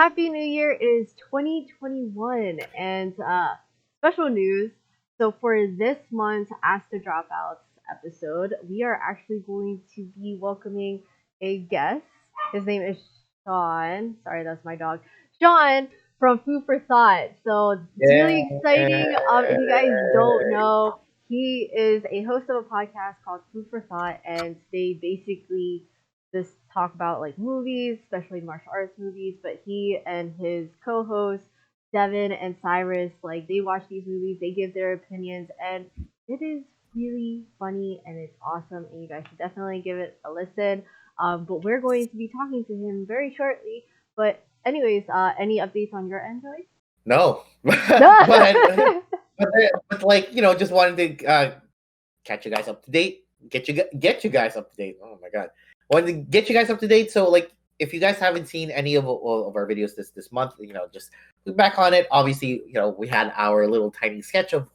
Happy New Year! It is 2021 and special news. So for this month's Ask The Dropouts episode, we are actually going to be welcoming a guest. His name is Sean. Sorry, that's my dog. Sean from Food for Thought. So it's Yeah. really exciting. If you guys don't know, he is a host of a podcast called Food for Thought, and they basically just talk about like movies, especially martial arts movies. But he and his co-hosts Devin and Cyrus, like they watch these movies, they give their opinions, and it is really funny and it's awesome. And you guys should definitely give it a listen. But we're going to be talking to him very shortly. But anyways, any updates on your end, Joey? No, No. but like just wanted to catch you guys up to date, get you guys up to date. Oh my god, wanted to get you guys up to date. So like, if you guys haven't seen any of our videos this month, just look back on it. Obviously, we had our little tiny sketch of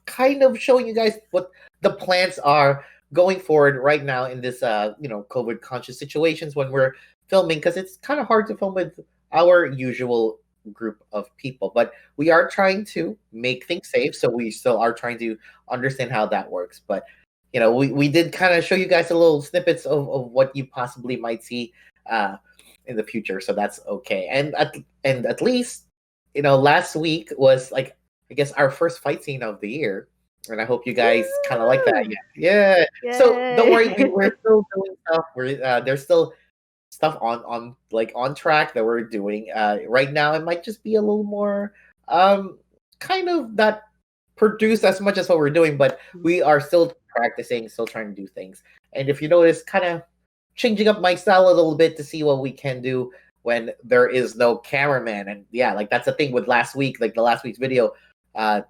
kind of showing you guys what the plans are going forward right now in this COVID conscious situations when we're filming, because it's kind of hard to film with our usual group of people, but we are trying to make things safe, so we still are trying to understand how that works. But we did kind of show you guys a little snippets of what you possibly might see in the future, so that's okay. And at least last week was, like, I guess, our first fight scene of the year, and I hope you guys kind of like that. Yeah. So don't worry, Yay. we're still doing stuff. There's still stuff on track that we're doing right now. It might just be a little more kind of not produced as much as what we're doing, but we are still practicing, still trying to do things. And if you notice, kind of changing up my style a little bit to see what we can do when there is no cameraman. And yeah, like, that's the thing with last week, like the last week's video. I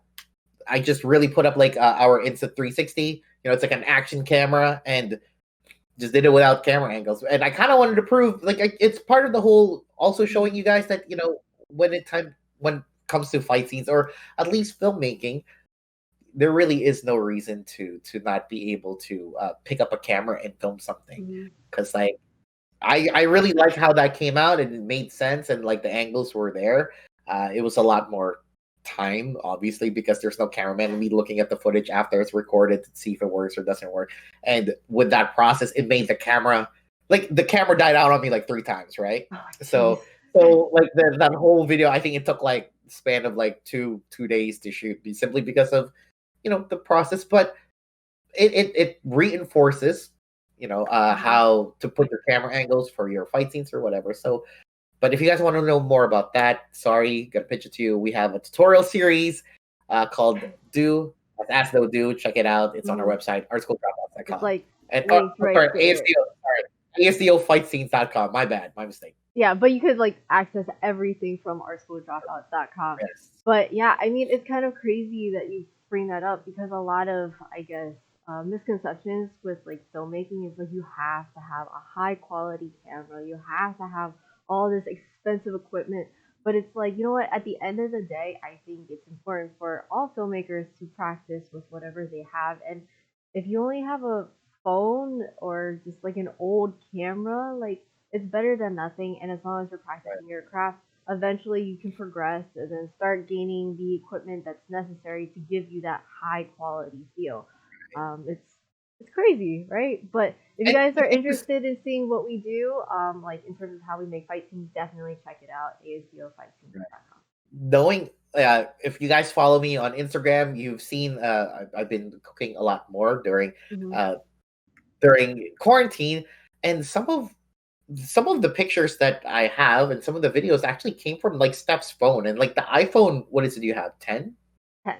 just really put up like our Insta 360. It's like an action camera, and just did it without camera angles. And I kind of wanted to prove, like, it's part of the whole, also showing you guys that when it comes to fight scenes, or at least filmmaking, there really is no reason to not be able to pick up a camera and film something. Because like, I really like how that came out, and it made sense, and like the angles were there. It was a lot more time, obviously, because there's no cameraman, and me looking at the footage after it's recorded to see if it works or doesn't work. And with that process, it made the camera died out on me like 3 times, right? Oh, so like that whole video, I think it took like span of like two days to shoot, simply because of the process. But it reinforces how to put your camera angles for your fight scenes or whatever. So, but if you guys want to know more about that, sorry, gotta pitch it to you. We have a tutorial series called Do. Ask The Do. Check it out. It's on our website, artschool.com. It's like And linked right sorry, there. ASDOfightscenes.com. My bad. My mistake. Yeah, but you could like access everything from artschooldropouts.com. Yes. But yeah, I mean, it's kind of crazy that you bring that up, because a lot of, I guess, misconceptions with like filmmaking is like you have to have a high quality camera, you have to have all this expensive equipment. But it's like, you know what? At the end of the day, I think it's important for all filmmakers to practice with whatever they have. And if you only have a phone or just like an old camera, like it's better than nothing. And as long as you're practicing your craft, eventually you can progress and then start gaining the equipment that's necessary to give you that high quality feel. It's crazy, right? But if you And guys are interested in seeing what we do, like in terms of how we make fight scenes, definitely check it out. ASDOfightscenes.com. knowing if you guys follow me on Instagram, you've seen I've been cooking a lot more Mm-hmm. during quarantine, and some of the pictures that I have and some of the videos actually came from like Steph's phone. And like the iPhone, what is it you have? 10? 10.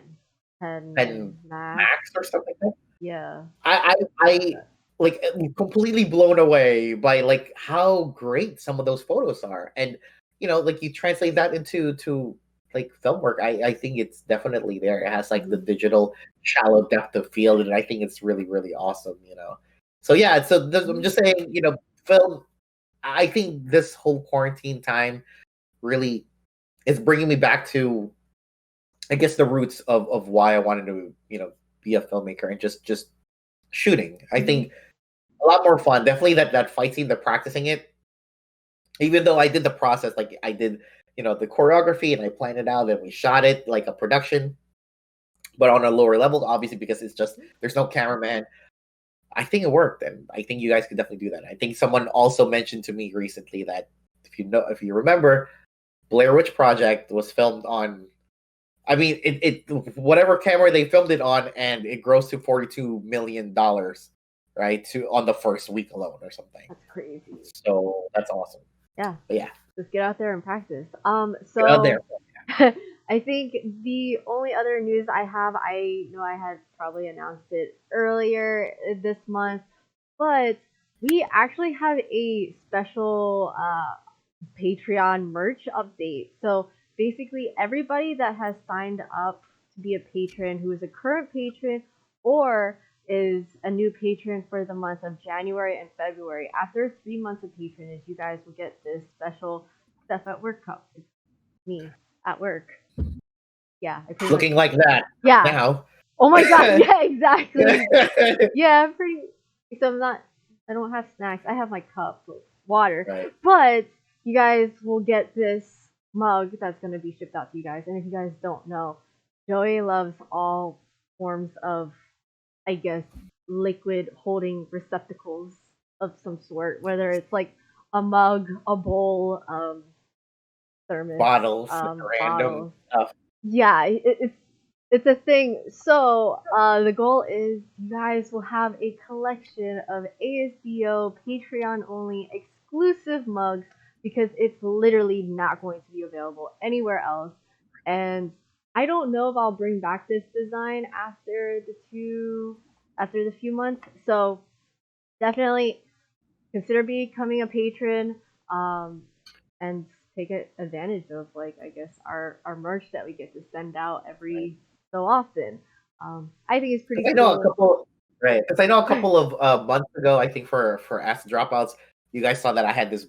10 10 max. Max or something like that? Yeah. I like completely blown away by like how great some of those photos are. And like, you translate that into like film work. I think it's definitely there. It has like the digital shallow depth of field, and I think it's really, really awesome. So yeah, so I'm just saying, film, I think this whole quarantine time really is bringing me back to, I guess, the roots of why I wanted to, be a filmmaker and just shooting. I think a lot more fun. Definitely that fight scene, the practicing it. Even though I did the process, like I did the choreography, and I planned it out, and we shot it like a production, but on a lower level, obviously, because it's just there's no cameraman. I think it worked, and I think you guys could definitely do that. I think someone also mentioned to me recently that if you remember, Blair Witch Project was filmed on. I mean, it whatever camera they filmed it on, and it grossed to $42 million, right? On the first week alone, or something. That's crazy. So that's awesome. Yeah. But yeah, just get out there and practice. get out there. I think the only other news I have, I know I had probably announced it earlier this month, but we actually have a special Patreon merch update. So basically, everybody that has signed up to be a patron who is a current patron or is a new patron for the month of January and February, after 3 months of patronage, you guys will get this special Stuff at Work cup. It's me at work. Yeah, I pretty Looking like that. Yeah. Now. Oh my god. Yeah, exactly. Yeah, I'm pretty. Except I don't have snacks. I have my cup with water. Right. But you guys will get this mug that's going to be shipped out to you guys. And if you guys don't know, Joey loves all forms of, I guess, liquid holding receptacles of some sort, whether it's like a mug, a bowl, thermos, bottles, random stuff. Yeah, it's a thing. So the goal is you guys will have a collection of ASDO Patreon only exclusive mugs because it's literally not going to be available anywhere else. And I don't know if I'll bring back this design after the few months. So definitely consider becoming a patron, and take advantage of, like, I guess our merch that we get to send out every so often. I think it's pretty cool. I know a couple, right? Because I know a couple of months ago, I think for Ask The Dropouts, you guys saw that I had this.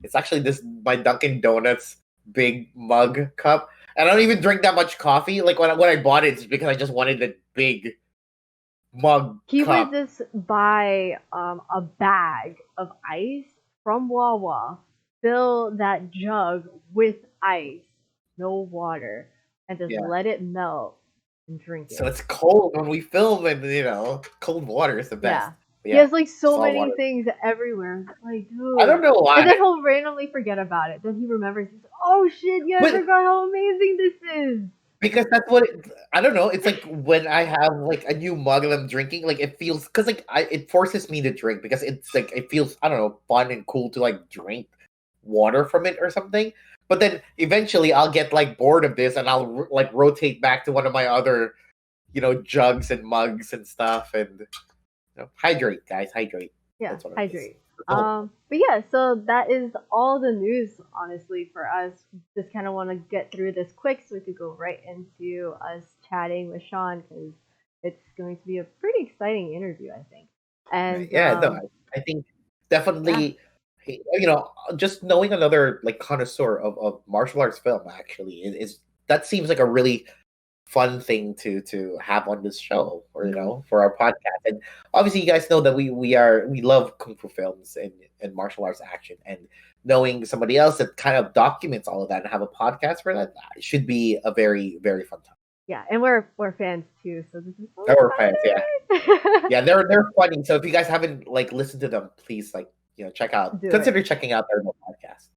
It's actually this my Dunkin' Donuts big mug cup. And I don't even drink that much coffee. Like when I bought it, it's because I just wanted the big mug He cup. would just buy a bag of ice from Wawa, fill that jug with ice, no water, and just let it melt and drink it. So it's cold when we film, and cold water is the best. Yeah. He has like so many things everywhere. Like, dude. I don't know why. And then he'll randomly forget about it. Then he remembers. He's like, oh shit! Yeah, I forgot how amazing this is. Because that's what I don't know. It's like when I have like a new mug and I'm drinking, like it feels because like it forces me to drink because it's like it feels I don't know fun and cool to like drink water from it or something. But then eventually I'll get like bored of this and I'll like rotate back to one of my other jugs and mugs and stuff and hydrate, guys, hydrate. Yeah, hydrate. But yeah, so that is all the news, honestly, for us. Just kind of want to get through this quick so we could go right into us chatting with Shaun because it's going to be a pretty exciting interview, I think. And I think definitely, just knowing another like connoisseur of martial arts film actually is that seems like a really fun thing to have on this show or for our podcast. And obviously you guys know that we love kung fu films and martial arts action, and knowing somebody else that kind of documents all of that and have a podcast for that should be a very, very fun time. Yeah, and we're fans too, so this is we're fans, yeah. They're funny. So if you guys haven't like listened to them, please consider checking out their podcast.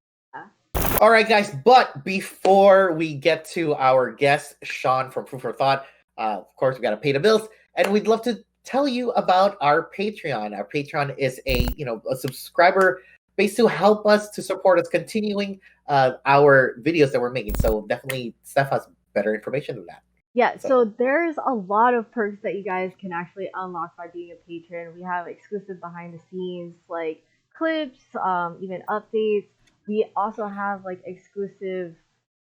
All right, guys, but before we get to our guest, Shaun from Food for Thought, of course, we got to pay the bills, and we'd love to tell you about our Patreon. Our Patreon is a subscriber base to help us, to support us continuing our videos that we're making. So definitely, Steph has better information than that. Yeah, so there's a lot of perks that you guys can actually unlock by being a patron. We have exclusive behind the scenes, like clips, even updates. We also have like exclusive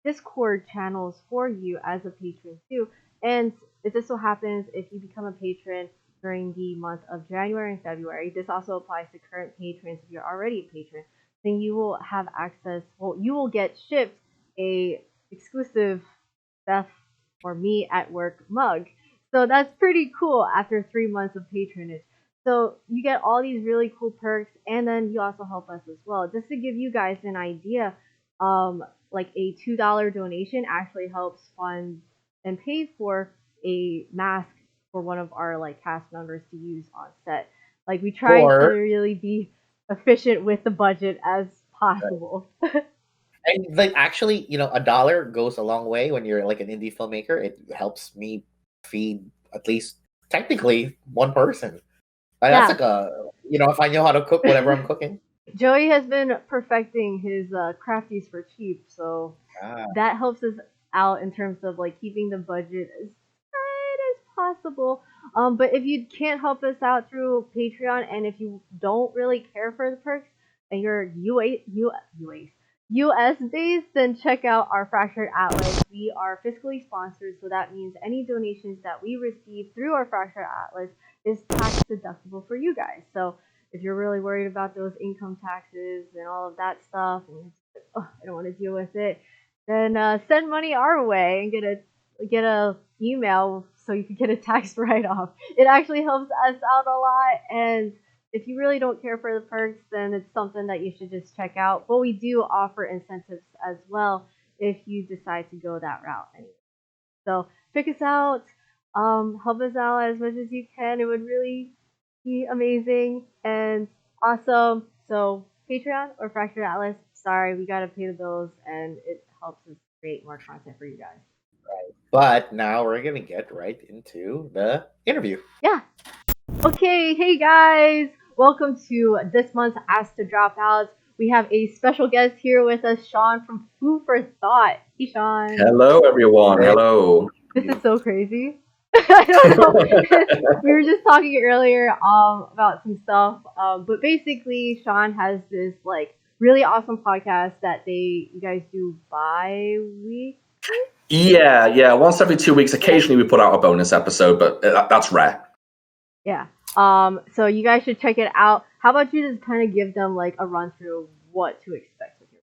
Discord channels for you as a patron too. And it just so happens if you become a patron during the month of January and February, this also applies to current patrons. If you're already a patron, then you will have access. Well, you will get shipped a exclusive Beth or Me at Work mug. So that's pretty cool after 3 months of patronage. So you get all these really cool perks, and then you also help us as well. Just to give you guys an idea, like a $2 donation actually helps fund and pay for a mask for one of our like cast members to use on set. Like we try to Or really be efficient with the budget as possible. and like actually, a dollar goes a long way when you're like an indie filmmaker. It helps me feed at least technically one person. That's Yeah. like if I know how to cook whatever I'm cooking. Joey has been perfecting his crafties for cheap, so Ah, that helps us out in terms of like keeping the budget as tight as possible. But if you can't help us out through Patreon, and if you don't really care for the perks, and you're US based, then check out our Fractured Atlas. We are fiscally sponsored, so that means any donations that we receive through our Fractured Atlas is tax deductible for you guys. So if you're really worried about those income taxes and all of that stuff, and oh, I don't want to deal with it, then send money our way and get a email so you can get a tax write off. It actually helps us out a lot, and if you really don't care for the perks, then it's something that you should just check out. But we do offer incentives as well if you decide to go that route. Anyway. So check us out. Help us out as much as you can. It would really be amazing and awesome. So Patreon or Fractured Atlas. Sorry, we gotta pay the bills, and it helps us create more content for you guys. but now we're gonna get right into the interview. Yeah. Okay. Hey guys. Welcome to this month's Ask The Dropouts. We have a special guest here with us, Shaun from fuforthought. Hey, Shaun. Hello, everyone. Hello. This is so crazy. I don't know. We were just talking earlier about some stuff, but basically, Shaun has this like really awesome podcast that you guys do bi-week. Yeah. Once every 2 weeks. Occasionally, we put out a bonus episode, but that's rare. Yeah. So you guys should check it out. How about you just kind of give them like a run through of what to expect with your.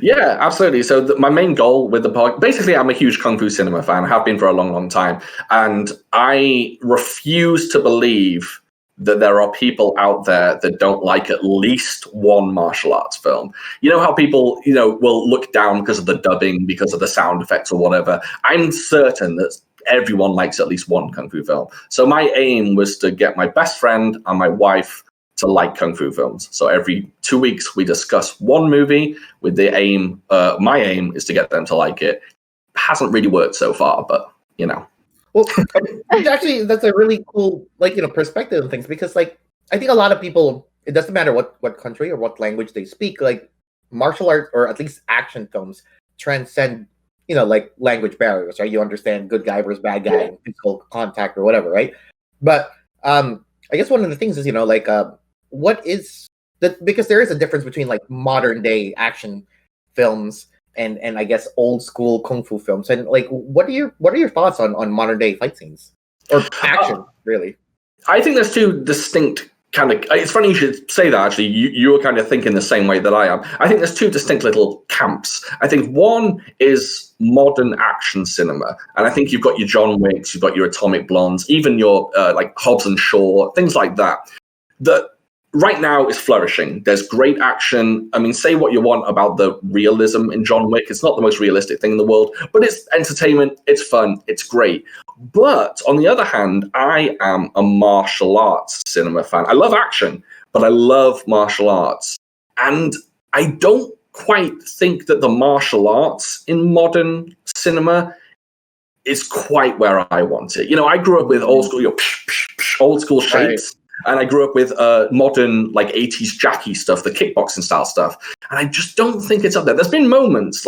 Yeah, absolutely. So my main goal with the podcast, basically, I'm a huge Kung Fu cinema fan. I have been for a long, long time. And I refuse to believe that there are people out there that don't like at least one martial arts film. You know how people, will look down because of the dubbing, because of the sound effects or whatever. I'm certain that everyone likes at least one Kung Fu film. So my aim was to get my best friend and my wife to like Kung Fu films. So every 2 weeks we discuss one movie with the aim. My aim is to get them to like it. Hasn't really worked so far, but Well, actually, that's a really cool, perspective on things because, I think a lot of people, it doesn't matter what country or what language they speak, martial arts or at least action films transcend, language barriers, right? You understand good guy versus bad guy and physical contact or whatever, right? But I guess one of the things is, what is that? Because there is a difference between modern day action films and I guess old school kung fu films. And what are your thoughts on modern day fight scenes or action? Really, I think there's two distinct kind of. It's funny you should say that. Actually, you were kind of thinking the same way that I am. I think there's two distinct little camps. I think one is modern action cinema, and I think you've got your John Wicks, you've got your Atomic Blondes, even your like Hobbs and Shaw, things like that. That right now is flourishing. There's great action. I mean, say what you want about the realism in John Wick. It's not the most realistic thing in the world, but it's entertainment. It's fun. It's great. But on the other hand, I am a martial arts cinema fan. I love action, but I love martial arts. And I don't quite think that the martial arts in modern cinema is quite where I want it. I grew up with old school, old school shapes. Right. And I grew up with modern, 80s Jackie stuff, the kickboxing style stuff. And I just don't think it's up there. There's been moments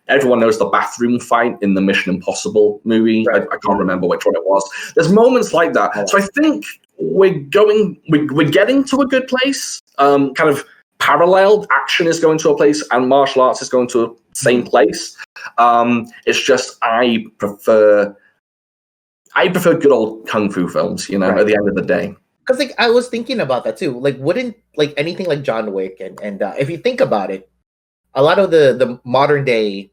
everyone knows the bathroom fight in the Mission Impossible movie. Right. I can't remember which one it was. There's moments like that. Oh. So I think we're getting to a good place. Kind of paralleled action is going to a place and martial arts is going to the same place. It's just I prefer good old kung fu films, right. At the end of the day. Because I was thinking about that too. Wouldn't anything like John Wick and if you think about it, a lot of the modern day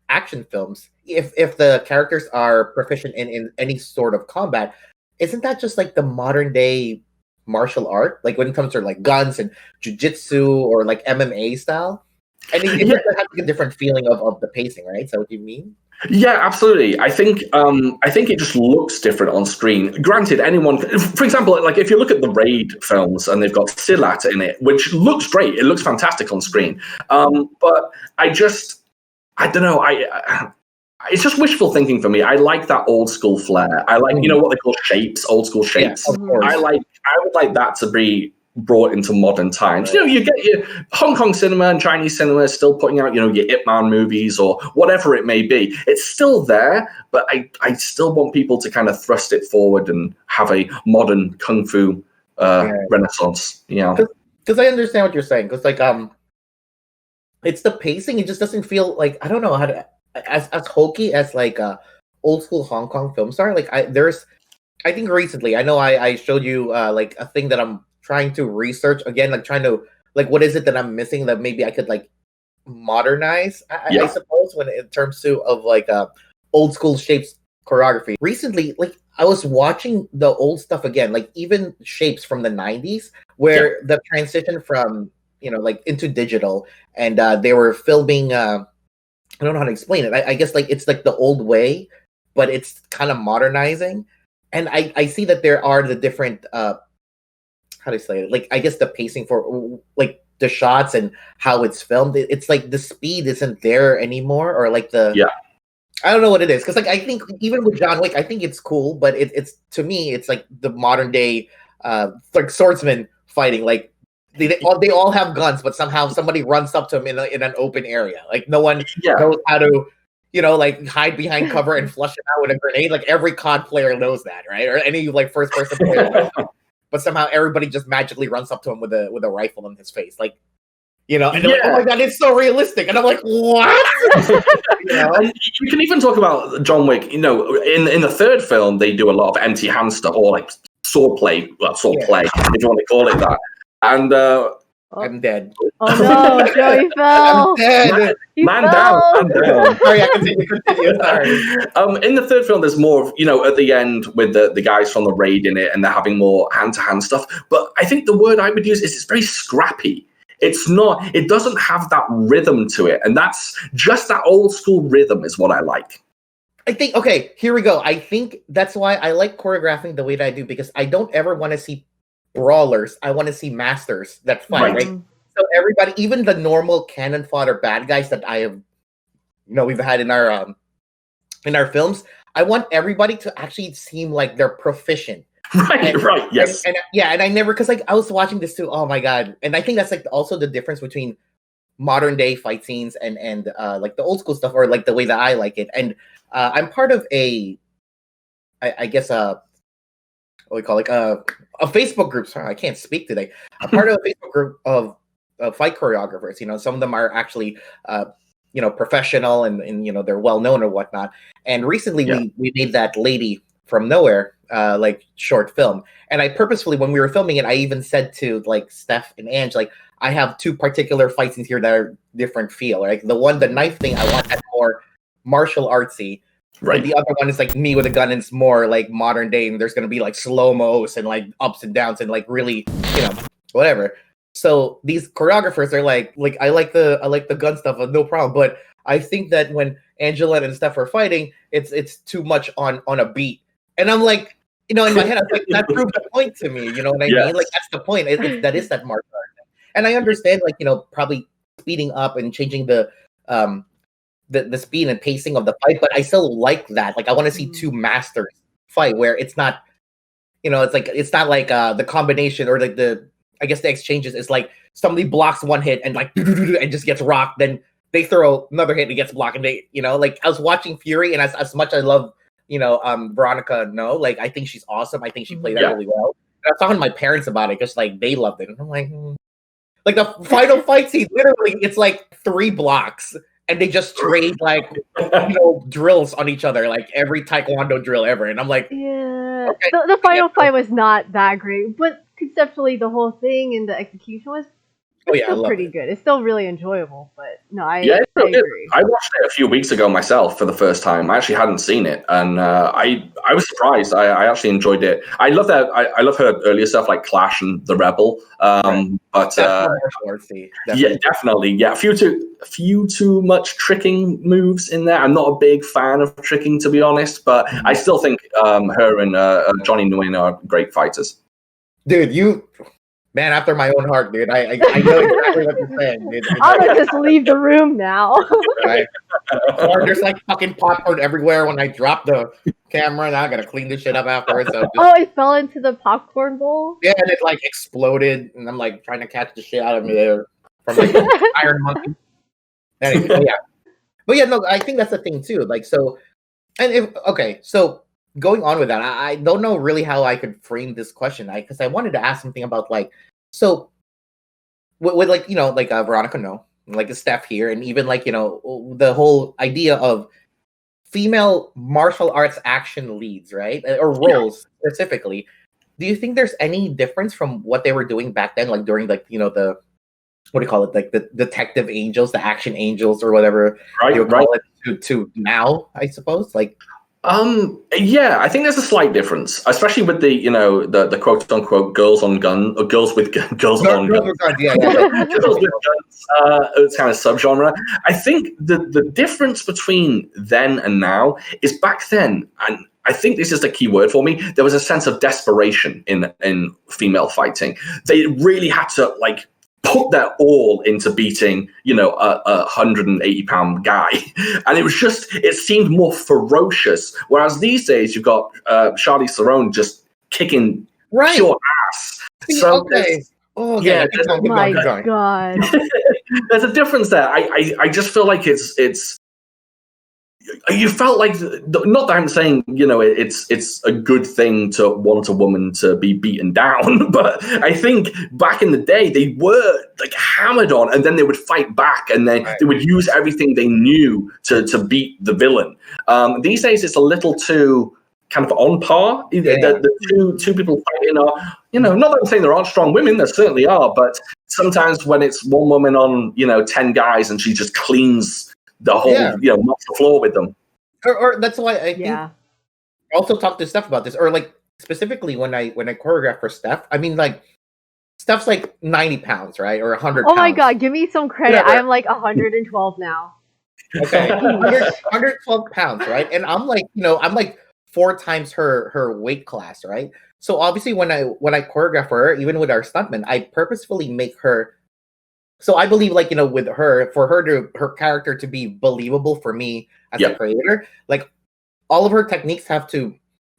action films, if the characters are proficient in any sort of combat, isn't that just the modern day martial art? When it comes to guns and jujitsu or MMA style? And it just has like a different feeling of the pacing, right? Is that what you mean? Yeah, absolutely. I think it just looks different on screen. Granted, anyone, for example, like if you look at the Raid films and they've got Silat in it, which looks great, it looks fantastic on screen. But I don't know. It's just wishful thinking for me. I like that old school flair. I like, what they call shapes, old school shapes. Yeah, of course. I would like that to be brought into modern times. Right. You get your Hong Kong cinema and Chinese cinema still putting out, your Ip Man movies or whatever it may be. It's still there, but I still want people to kind of thrust it forward and have a modern kung fu renaissance. Because I understand what you're saying. Because like it's the pacing. It just doesn't feel like, I don't know how to, as hokey as like old school Hong Kong films are. Like I think recently, I know I showed you like a thing that I'm trying to research again, like trying to like what is it that I'm missing that maybe I could like modernize, I suppose, when in terms of like old school shapes choreography. Recently, like I was watching the old stuff again, like even shapes from the 90s where the transition from like into digital, and they were filming I don't know how to explain it. I guess like it's like the old way, but it's kind of modernizing. And I see that there are the different how do you say it? Like I guess the pacing for like the shots and how it's filmed. It's like the speed isn't there anymore, or like I don't know what it is, because like I think even with John Wick, I think it's cool, but it's to me it's like the modern day like swordsman fighting. Like they all have guns, but somehow somebody runs up to them in an open area. Like no one knows how to like hide behind cover and flush it out with a grenade. Like every COD player knows that, right? Or any like first person player. But somehow everybody just magically runs up to him with a rifle in his face, like, and they're like, "Oh my god, it's so realistic!" And I'm like, "What?" And you can even talk about John Wick. In the third film, they do a lot of empty hand stuff or like sword play, if you want to call it that. And I'm dead. Oh no, Joey fell. I'm dead. Man down. Sorry, I continue. Sorry. In the third film, there's more of, at the end with the guys from the Raid in it, and they're having more hand-to-hand stuff. But I think the word I would use is it's very scrappy. It doesn't have that rhythm to it. And that's just that old school rhythm is what I like. I think, okay, here we go. I think that's why I like choreographing the way that I do, because I don't ever want to see brawlers. I want to see masters that fight, right? So everybody, even the normal cannon fodder bad guys that I have, we've had in our films, I want everybody to actually seem like they're proficient. Right, yes. And I never, because like I was watching this too, oh my god. And I think that's like also the difference between modern day fight scenes and like the old school stuff, or like the way that I like it. And I'm part of I guess what we call like a Facebook group. Sorry, I can't speak today. I'm part of a Facebook group of fight choreographers. Some of them are actually professional and they're well known or whatnot. And recently we made that Lady from Nowhere like short film. And I purposefully, when we were filming it, I even said to like Steph and Ange, like, I have two particular fight scenes here that are different feel. Like the knife thing, I want that more martial artsy. Right. And the other one is like me with a gun, and it's more like modern day, and there's gonna be like slow-mos and like ups and downs and like really, whatever. So these choreographers are like I like the gun stuff, no problem. But I think that when Angela and Steph are fighting, it's too much on a beat. And I'm like, in my head, I was like, that proved the point to me. You know what I mean? Like that's the point. That is that martial art. And I understand, like, probably speeding up and changing the speed and pacing of the fight, but I still like that. Like, I want to see two masters fight where it's not, it's not like the combination or like the exchanges is like somebody blocks one hit and like and just gets rocked, then they throw another hit and it gets blocked, and they, like I was watching Fury, and as much I love, Veronica, like I think she's awesome. I think she played that really well. And I was talking to my parents about it because like they loved it, and I'm like, like the final fight scene, literally, it's like 3 blocks, and they just trade like drills on each other, like every taekwondo drill ever. And I'm like, okay. The final fight was not that great, but conceptually the whole thing and the execution was Oh It's yeah, I still love pretty it. good. It's still really enjoyable, but no, Yeah, I agree. I watched it a few weeks ago myself for the first time. I actually hadn't seen it, and I was surprised. I actually enjoyed it. I love that. I love her earlier stuff like Clash and The Rebel. Right. But That's more martial artsy. yeah, definitely. Yeah, a few too much tricking moves in there. I'm not a big fan of tricking, to be honest, but I still think her and Johnny Nguyen are great fighters. Dude, you man after my own heart, dude. I know exactly what you're saying, dude. I'm gonna just leave the room now. Right? Or there's like fucking popcorn everywhere when I drop the camera. Now I gotta clean this shit up afterwards. So just, Oh, it fell into the popcorn bowl. yeah, and it like exploded, and I'm like trying to catch the shit out of me there from like Iron Monkey. Anyway, but yeah, no, I think that's the thing too. Like, so, and if okay, so going on with that, I don't know really how I could frame this question. Because I wanted to ask something about like, so with like like Veronica, no, like Steph here, and even like the whole idea of female martial arts action leads, right, or roles specifically. Do you think there's any difference from what they were doing back then, like during like the what do you call it, like the detective angels, the action angels, or whatever you would call it, to now? I suppose, like. Yeah, I think there's a slight difference, especially with the the quote unquote girls on gun or girls with girls on guns. Yeah. Girls with guns, it's kind of subgenre. I think the difference between then and now is back then, and I think this is the key word for me. There was a sense of desperation in female fighting. They really had to like put their all into beating, a 180-pound guy. And it seemed more ferocious. Whereas these days, you've got Charlize Theron just kicking pure ass. So okay. Yeah, My God. there's a difference there. I just feel like it's you felt like, not that I'm saying it's a good thing to want a woman to be beaten down, but I think back in the day they were like hammered on, and then they would fight back, and they would use everything they knew to beat the villain. These days it's a little too kind of on par. The two people fighting are, not that I'm saying there aren't strong women, there certainly are, but sometimes when it's one woman on 10 guys and she just cleans the whole, mops the floor with them. Or that's why I think I also talked to Steph about this, or like specifically when I choreograph for Steph, I mean like Steph's like 90 pounds, right? Or 100 Oh pounds. my God, give me some credit. I am like 112 now. Okay. 112 pounds, right? And I'm like, I'm like 4 times her weight class, right? So obviously when I choreograph for her, even with our stuntmen, I purposefully make her. So I believe, like, with her, for her character to be believable for me as a creator, like all of her techniques have to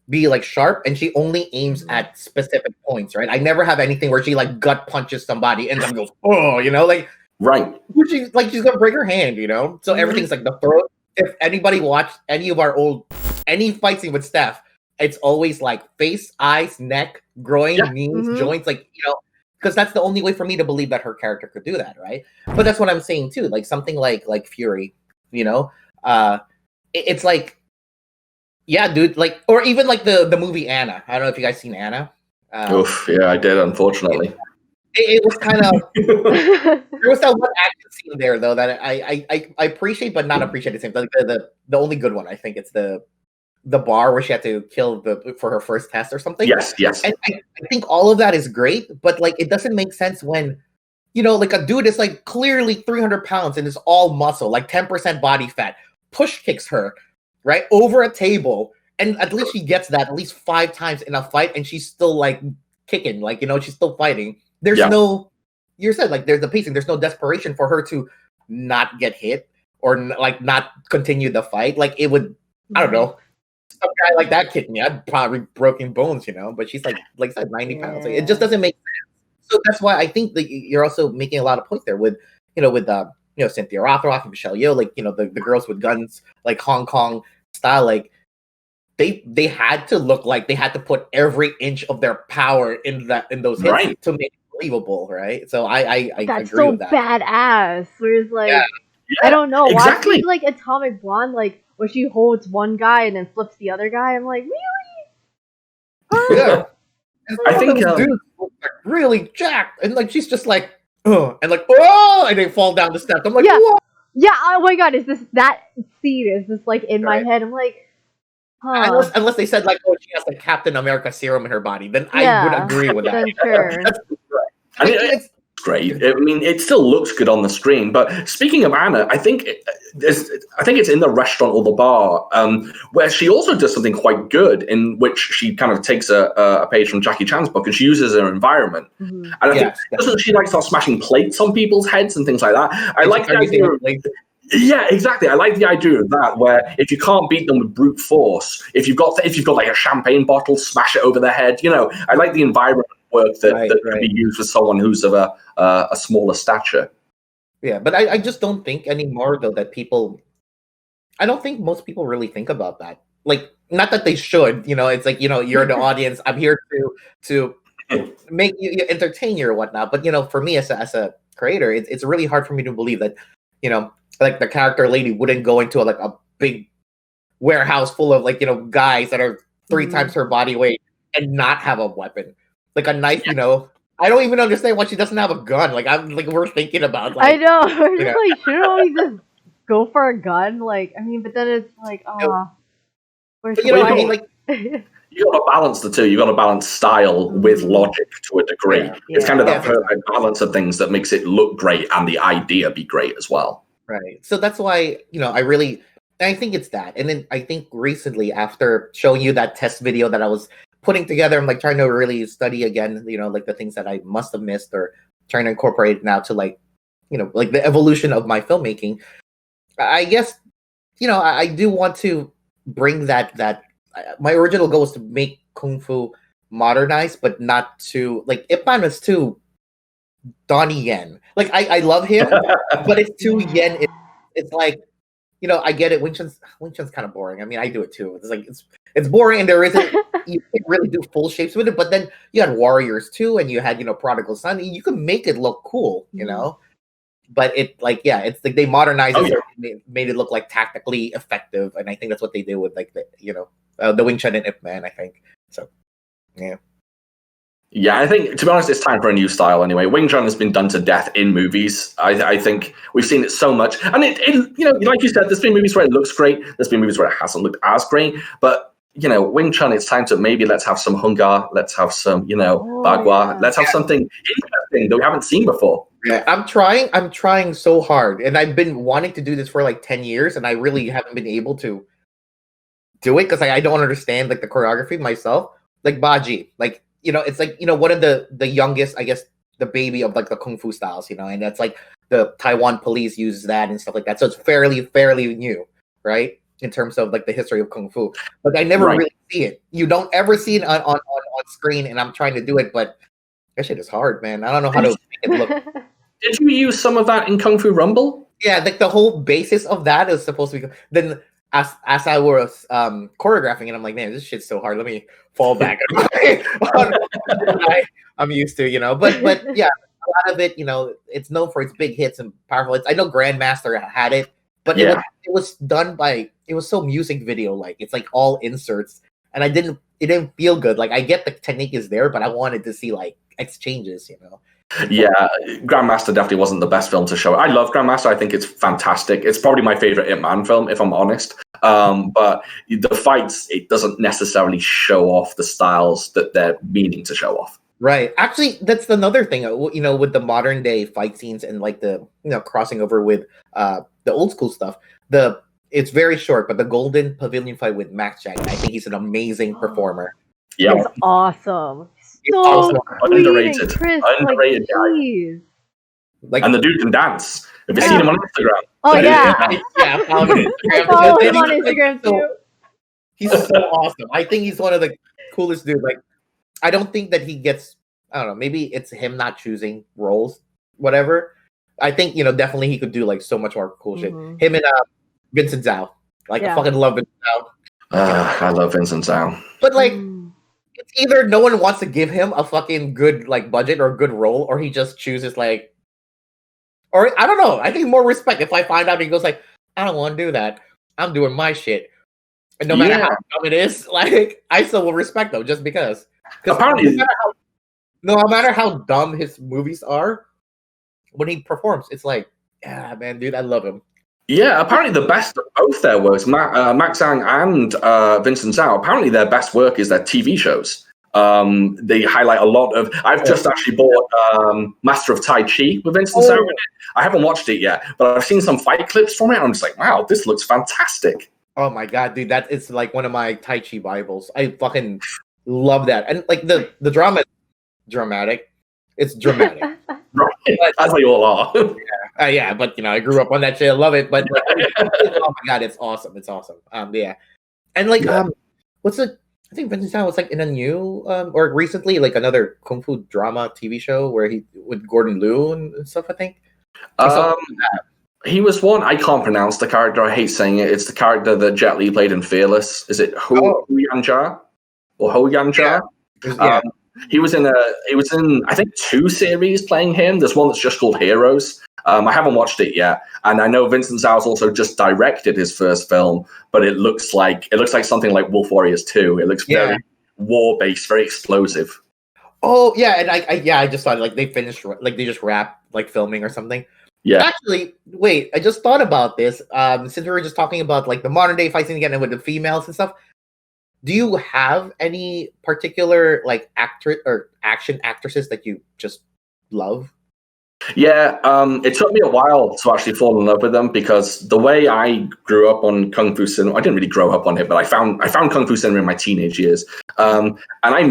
be like sharp, and she only aims at specific points, right? I never have anything where she like gut punches somebody and then goes, oh, like she's gonna break her hand, So everything's like the throat. If anybody watched any of our any fight scene with Steph, it's always like face, eyes, neck, groin, knees, joints, like because that's the only way for me to believe that her character could do that, right? But that's what I'm saying too. Like something like Fury, it's like, yeah, dude. Like, or even like the movie Anna. I don't know if you guys seen Anna. Oof, yeah, I did. Unfortunately, it was kind of there was that one action scene there though that I appreciate but not appreciate the same. Like the only good one, I think it's the bar where she had to kill for her first test or something. Yes. And I think all of that is great, but like it doesn't make sense when, like a dude is like clearly 300 pounds and is all muscle, like 10% body fat, push kicks her, right, over a table, and at least she gets that at least 5 times in a fight, and she's still like kicking, like, she's still fighting. There's no, you said like there's the pacing, there's no desperation for her to not get hit or like not continue the fight. Like it would, I don't know. Some guy like that kicked me, I'd probably broken bones, But she's like I said, 90 pounds. Like, it just doesn't make sense. So that's why I think that you're also making a lot of points there with, with Cynthia Rothrock and Michelle Yeoh, like the girls with guns, like Hong Kong style, like they had to look like they had to put every inch of their power in those hits to make it believable, right? So I that's agree so with that. Badass. Whereas like I don't know, exactly. Watching like Atomic Blonde, like where she holds one guy and then flips the other guy, I'm like, really? Yeah. I think dudes look like really jacked, and like she's just like and like, oh, and they fall down the steps. I'm like, Yeah. what? Yeah, oh my god, is this that scene is just like in my Right. head. I'm like, huh. Unless they said like, oh, she has like Captain America serum in her body, then I would Yeah. agree with that. Then sure. That's right. I mean, It's great. I mean, it still looks good on the screen. But speaking of Anna, I think it's in the restaurant or the bar where she also does something quite good, in which she kind of takes a page from Jackie Chan's book and she uses her environment. Mhm. And I think Yes, doesn't she like start smashing plates on people's heads and things like that? I It's like the everything idea. like, Yeah, exactly. I like the idea of that, where if you can't beat them with brute force, if you've got like a champagne bottle, smash it over their head. I like the environment work that could be used for someone who's of a smaller stature. yeah, but I just don't think anymore though that people. I don't think most people really think about that. Like, not that they should. It's like you're the audience. I'm here to make you entertain you or whatnot. But for me as a creator, it's really hard for me to believe that like the character lady wouldn't go into like a big warehouse full of like guys that are 3 times her body weight and not have a weapon, like a knife. I don't even understand why she doesn't have a gun. Like I'm like we're thinking about I like know. We're just like, shouldn't we just go for a gun? Like, I mean, but then it's like, where's but the I mean, fight? like You got to balance the two. You got to balance style with logic to a degree. Yeah. It's kind of that Yes, perfect balance of things that makes it look great and the idea be great as well. right. So that's why I think it's that. And then I think recently, after showing you that test video that I was putting together, I'm like trying to really study again, like the things that I must have missed, or trying to incorporate it now to like the evolution of my filmmaking. I guess I do want to bring that my original goal was to make kung fu modernized, but not too like Ip Man was too Donnie Yen. Like I love him, but it's too Yen. It's like I get it. Wing Chun's kind of boring. I mean, I do it too. It's like it's boring, and there isn't you can't really do full shapes with it. But then you had Warriors too, and you had Prodigal Son. You can make it look cool, But it like it's like they modernized it, made it look like tactically effective, and I think that's what they did with like the Wing Chun and Ip Man. I think so. Yeah. Yeah, I think, to be honest, it's time for a new style anyway. Wing Chun has been done to death in movies. I think we've seen it so much. And it like you said, there's been movies where it looks great. There's been movies where it hasn't looked as great. But, Wing Chun, it's time to maybe let's have some Hungar. Let's have some, Bagua. Let's have something interesting that we haven't seen before. Yeah, I'm trying so hard. And I've been wanting to do this for like 10 years. And I really haven't been able to do it because I don't understand like the choreography myself. Like Baji, like, it's like one of the youngest, I guess, the baby of like the kung fu styles, and that's like the Taiwan police uses that and stuff like that. So it's fairly new, right, in terms of like the history of kung fu. But I never really see it. You don't ever see it on screen, and I'm trying to do it, but that shit is hard, man. I don't know how to make it look. Did you use some of that in Kung Fu Rumble? Yeah, like the whole basis of that is supposed to be. Then as I was choreographing it, I'm like, man, this shit's so hard. Let me fall back. I'm used to, but yeah, a lot of it, it's known for its big hits and powerful hits. I know Grandmaster had it, but it was done by, it was so music video like. It's like all inserts, and it didn't feel good. Like I get the technique is there, but I wanted to see like exchanges, Yeah, Grandmaster definitely wasn't the best film to show. I love Grandmaster. I think it's fantastic. It's probably my favorite Ip Man film, if I'm honest. But the fights, it doesn't necessarily show off the styles that they're meaning to show off. Right. Actually, that's another thing, with the modern day fight scenes and like the, crossing over with the old school stuff. It's very short, but the Golden Pavilion fight with Max Jack, I think he's an amazing performer. Yeah, it's awesome. It's So awesome. Underrated. Chris, Underrated guy. Like, and the dude can dance. Have you Yeah. seen him on Instagram? Oh yeah, I followed it. I follow him on Instagram too. He's so awesome. I think he's one of the coolest dudes. Like, I don't think that he gets. I don't know. Maybe it's him not choosing roles, whatever. I think definitely he could do like so much more cool shit. Him and Vincent Zhao. Like I fucking love Vincent Zhao. I love Vincent Zhao. But like, it's either no one wants to give him a fucking good like budget or good role, or he just chooses like, or I don't know. I think more respect if I find out he goes like, I don't want to do that. I'm doing my shit, and no matter how dumb it is, like I still will respect them just because. Apparently, no matter how dumb his movies are, when he performs, it's like, yeah, man, dude, I love him. Yeah, apparently the best of both their works, Max Zhang and Vincent Zhao, apparently their best work is their TV shows. They highlight a lot of. I've just actually bought Master of Tai Chi with Vincent Zhao in it. I haven't watched it yet, but I've seen some fight clips from it. And I'm just like, wow, this looks fantastic. Oh my god, dude, that is like one of my Tai Chi Bibles. I fucking love that, and like the drama is dramatic. It's dramatic. Right, as they all are. Yeah, but I grew up on that shit. I love it. But oh my god, it's awesome. It's awesome. Yeah, and like what's the? I think Vincent Zhao was like in a new or recently like another kung fu drama TV show where he with Gordon Liu and stuff. I think. He was one. I can't pronounce the character. I hate saying it. It's the character that Jet Li played in Fearless. Is it Hu Yanjia or Ho Yanjia? Yeah. He was in I think 2 series playing him. There's one that's just called Heroes. I haven't watched it yet, and I know Vincent Zhao's also just directed his first film, but it looks like something like Wolf Warriors 2. It looks very war based, very explosive. Oh yeah, and I just thought like they finished like they just wrapped like filming or something. Yeah. Actually, wait, I just thought about this. Since we were just talking about like the modern day fighting again and with the females and stuff. Do you have any particular like actor or action actresses that you just love? Yeah, it took me a while to actually fall in love with them because the way I grew up on Kung Fu cinema, I didn't really grow up on it, but I found Kung Fu cinema in my teenage years. And I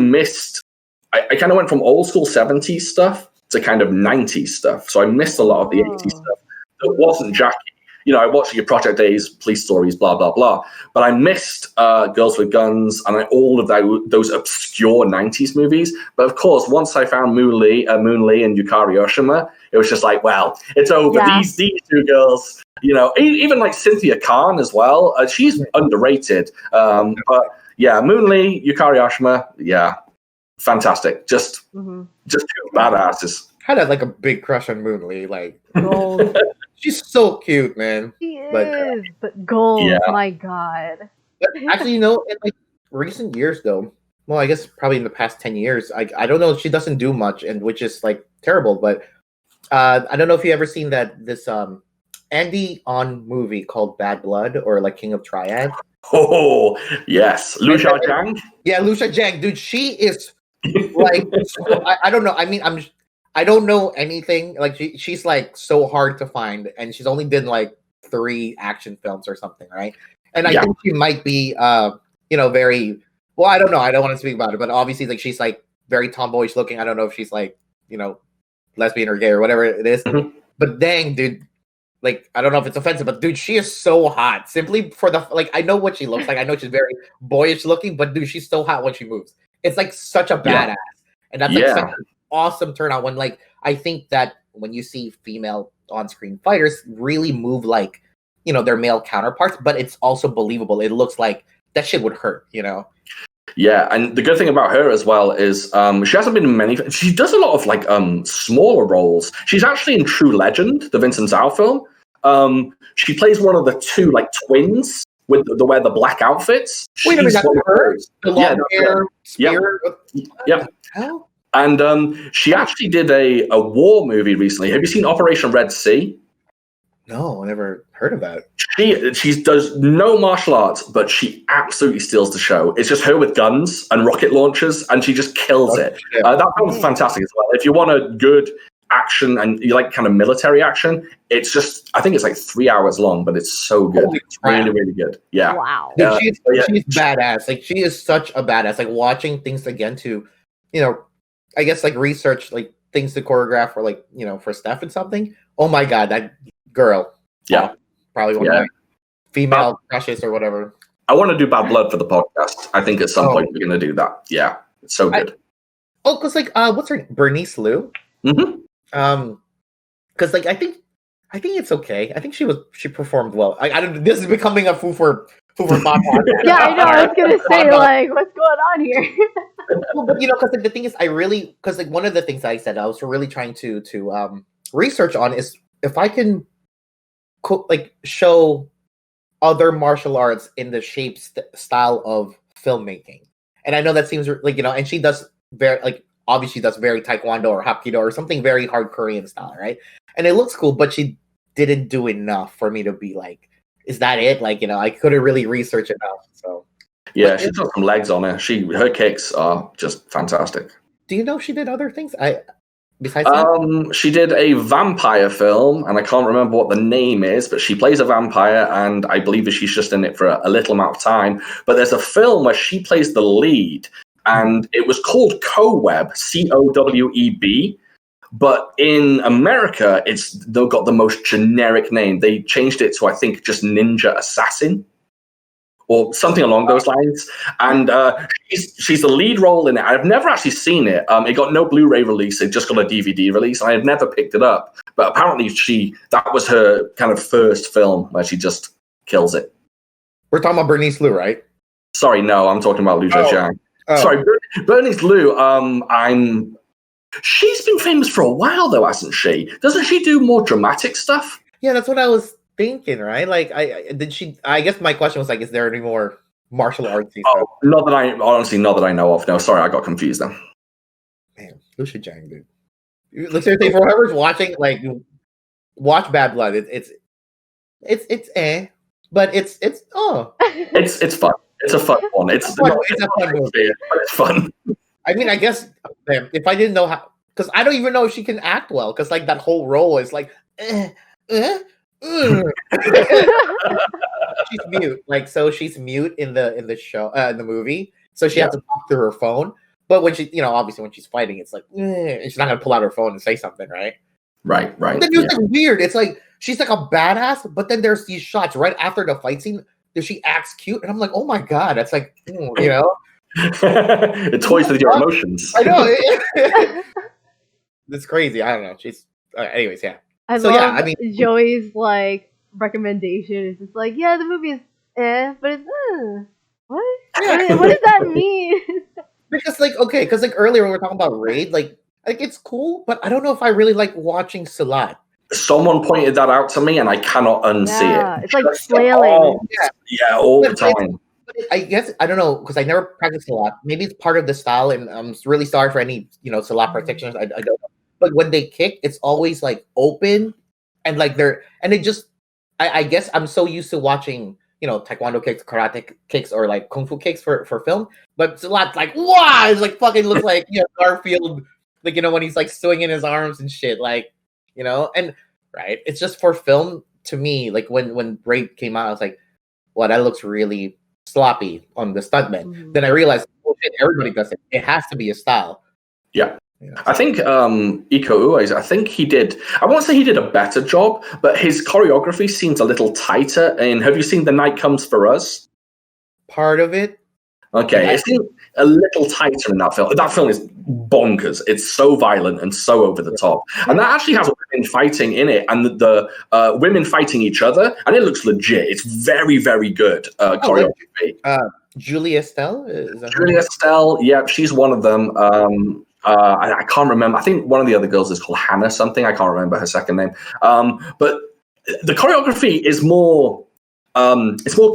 kind of went from old school 70s stuff to kind of 90s stuff. So I missed a lot of the 80s stuff that wasn't Jackie. I watched your Project A's, Police Stories, blah, blah, blah. But I missed Girls with Guns and all of those obscure 90s movies. But of course, once I found Moon Lee and Yukari Oshima, it was just like, well, it's over. Yeah. These 2 girls, even like Cynthia Khan as well. She's underrated. But yeah, Moon Lee, Yukari Oshima, yeah, fantastic. Just 2 badasses. I had like a big crush on Moon Lee. Like, gold. She's so cute, man. She is, but gold, my god. But actually, in like recent years, though, well, I guess probably in the past 10 years, I don't know. She doesn't do much, and which is like terrible. But I don't know if you ever seen this Andy On movie called Bad Blood or like King of Triad. Oh yes, Liu Xiaojiang. Yeah, Liu Xiaojiang, dude. She is like I don't know. I mean, I don't know anything. Like she's like so hard to find, and she's only done like 3 action films or something, right? And I think she might be, very well. I don't know. I don't want to speak about it, but obviously, like she's like very tomboyish looking. I don't know if she's like lesbian or gay or whatever it is. Mm-hmm. But dang, dude, like I don't know if it's offensive, but dude, she is so hot. Simply for the like, I know what she looks like. I know she's very boyish looking, but dude, she's so hot when she moves. It's like such a badass, and that's like such an awesome turnout. When like I think that when you see female on-screen fighters really move like their male counterparts, but it's also believable. It looks like that shit would hurt, Yeah, and the good thing about her as well is she hasn't been in many. She does a lot of like smaller roles. She's actually in True Legend, the Vincent Zhao film. She plays one of the 2 like twins with wear the black outfits. Wait a minute, that's her? The long hair, spear? Yep. Hell? And she actually did a war movie recently. Have you seen Operation Red Sea? No, I never heard of that. She does no martial arts, but she absolutely steals the show. It's just her with guns and rocket launchers, and she just kills it. That film's fantastic as well. If you want a good action and you like kind of military action, it's just, I think it's like 3 hours long, but it's so good. It's really, really good. Yeah. Wow. She's badass. Like she is such a badass. Like watching things again to, I guess like research like things to choreograph or like, for Steph and something. Oh my God, that girl. Yeah. Probably one of my female crushes or whatever. I want to do Bad Blood for the podcast. I think at some point we're going to do that. Yeah. It's so good. Because like, what's her name? Bernice Liu? Mm-hmm. Because like, I think it's okay. I think she performed well. I don't, this is becoming a foo for podcast. Yeah, I know. I was going to say like, what's going on here? Well, but because like the thing is, because like one of the things I said I was really trying to research on is if I can like show other martial arts in the style of filmmaking, and I know that seems like and she does very like obviously that's very Taekwondo or Hapkido or something very hard Korean style, right? And it looks cool, but she didn't do enough for me to be like, is that it? Like, I couldn't really research enough. So Yeah, but she's got some legs on her. Her kicks are just fantastic. do you know if she did other things? Besides that? She did a vampire film, and I can't remember what the name is, but she plays a vampire, and I believe that she's just in it for a little amount of time. But there's a film where she plays the lead, and it was called Coweb, Coweb. But in America, they've got the most generic name. They changed it to, I think, just Ninja Assassin or something along those lines. And she's the lead role in it. I've never actually seen it. It got no Blu-ray release. It just got a DVD release. And I've never picked it up. But apparently that was her kind of first film where she just kills it. We're talking about Bernice Liu, right? Sorry, no, I'm talking about Liu Zhejiang. Sorry, Bernice Liu, she's been famous for a while, though, hasn't she? Doesn't she do more dramatic stuff? Yeah, that's what I was thinking, right? Like, I guess my question was like, is there any more martial artsy stuff? Not that I know of. No, sorry, I got confused then. Man, Liu Zhejiang, dude. Look, seriously, for whoever's watching, like, watch Bad Blood. It's but it's it's fun. It's a fun one. It's a fun movie, but it's fun. I mean, I guess if I didn't know how, because I don't even know if she can act well, because like that whole role is like, she's mute. Like, so she's mute in the show, in the movie, so she has to talk through her phone. But when she, obviously when she's fighting, it's like, she's not gonna pull out her phone and say something, right? Right. But then it's like weird. It's like she's like a badass, but then there's these shots right after the fight scene that she acts cute, and I'm like, oh my god, that's like, it toys with your emotions. I know. It's crazy. I don't know. She's anyways, yeah. I love Joey's like recommendation is just like, yeah, the movie is but it's what? Yeah. What does that mean? Because earlier when we were talking about Raid, like it's cool, but I don't know if I really like watching Salat. Someone pointed that out to me, and I cannot unsee it. It's like flailing. All the time. I guess I don't know because I never practiced Salat. Maybe it's part of the style, and I'm really sorry for any Salat practitioners. I don't know, but when they kick, it's always like open, and like it just. I guess I'm so used to watching Taekwondo kicks, karate kicks, or like kung fu kicks for film, but Salat's like wow, it's like fucking looks like Garfield, like when he's like swinging his arms and shit, like. And right, it's just for film to me. Like when Raid came out, I was like, "Well, that looks really sloppy on the stuntmen." Mm-hmm. Then I realized, oh shit, everybody does it. It has to be a style. Yeah, I think Iko Uwais, I think he did. I won't say he did a better job, but his choreography seems a little tighter. And have you seen The Night Comes for Us? Part of it. Okay, it seems a little tighter in that film. That film is bonkers. It's so violent and so over the top. And that actually has women fighting in it, and the women fighting each other, and it looks legit. It's very, very good choreography. Julia Estelle? Julia Estelle, yeah, she's one of them. I can't remember. I think one of the other girls is called Hannah something. I can't remember her second name. But the choreography is more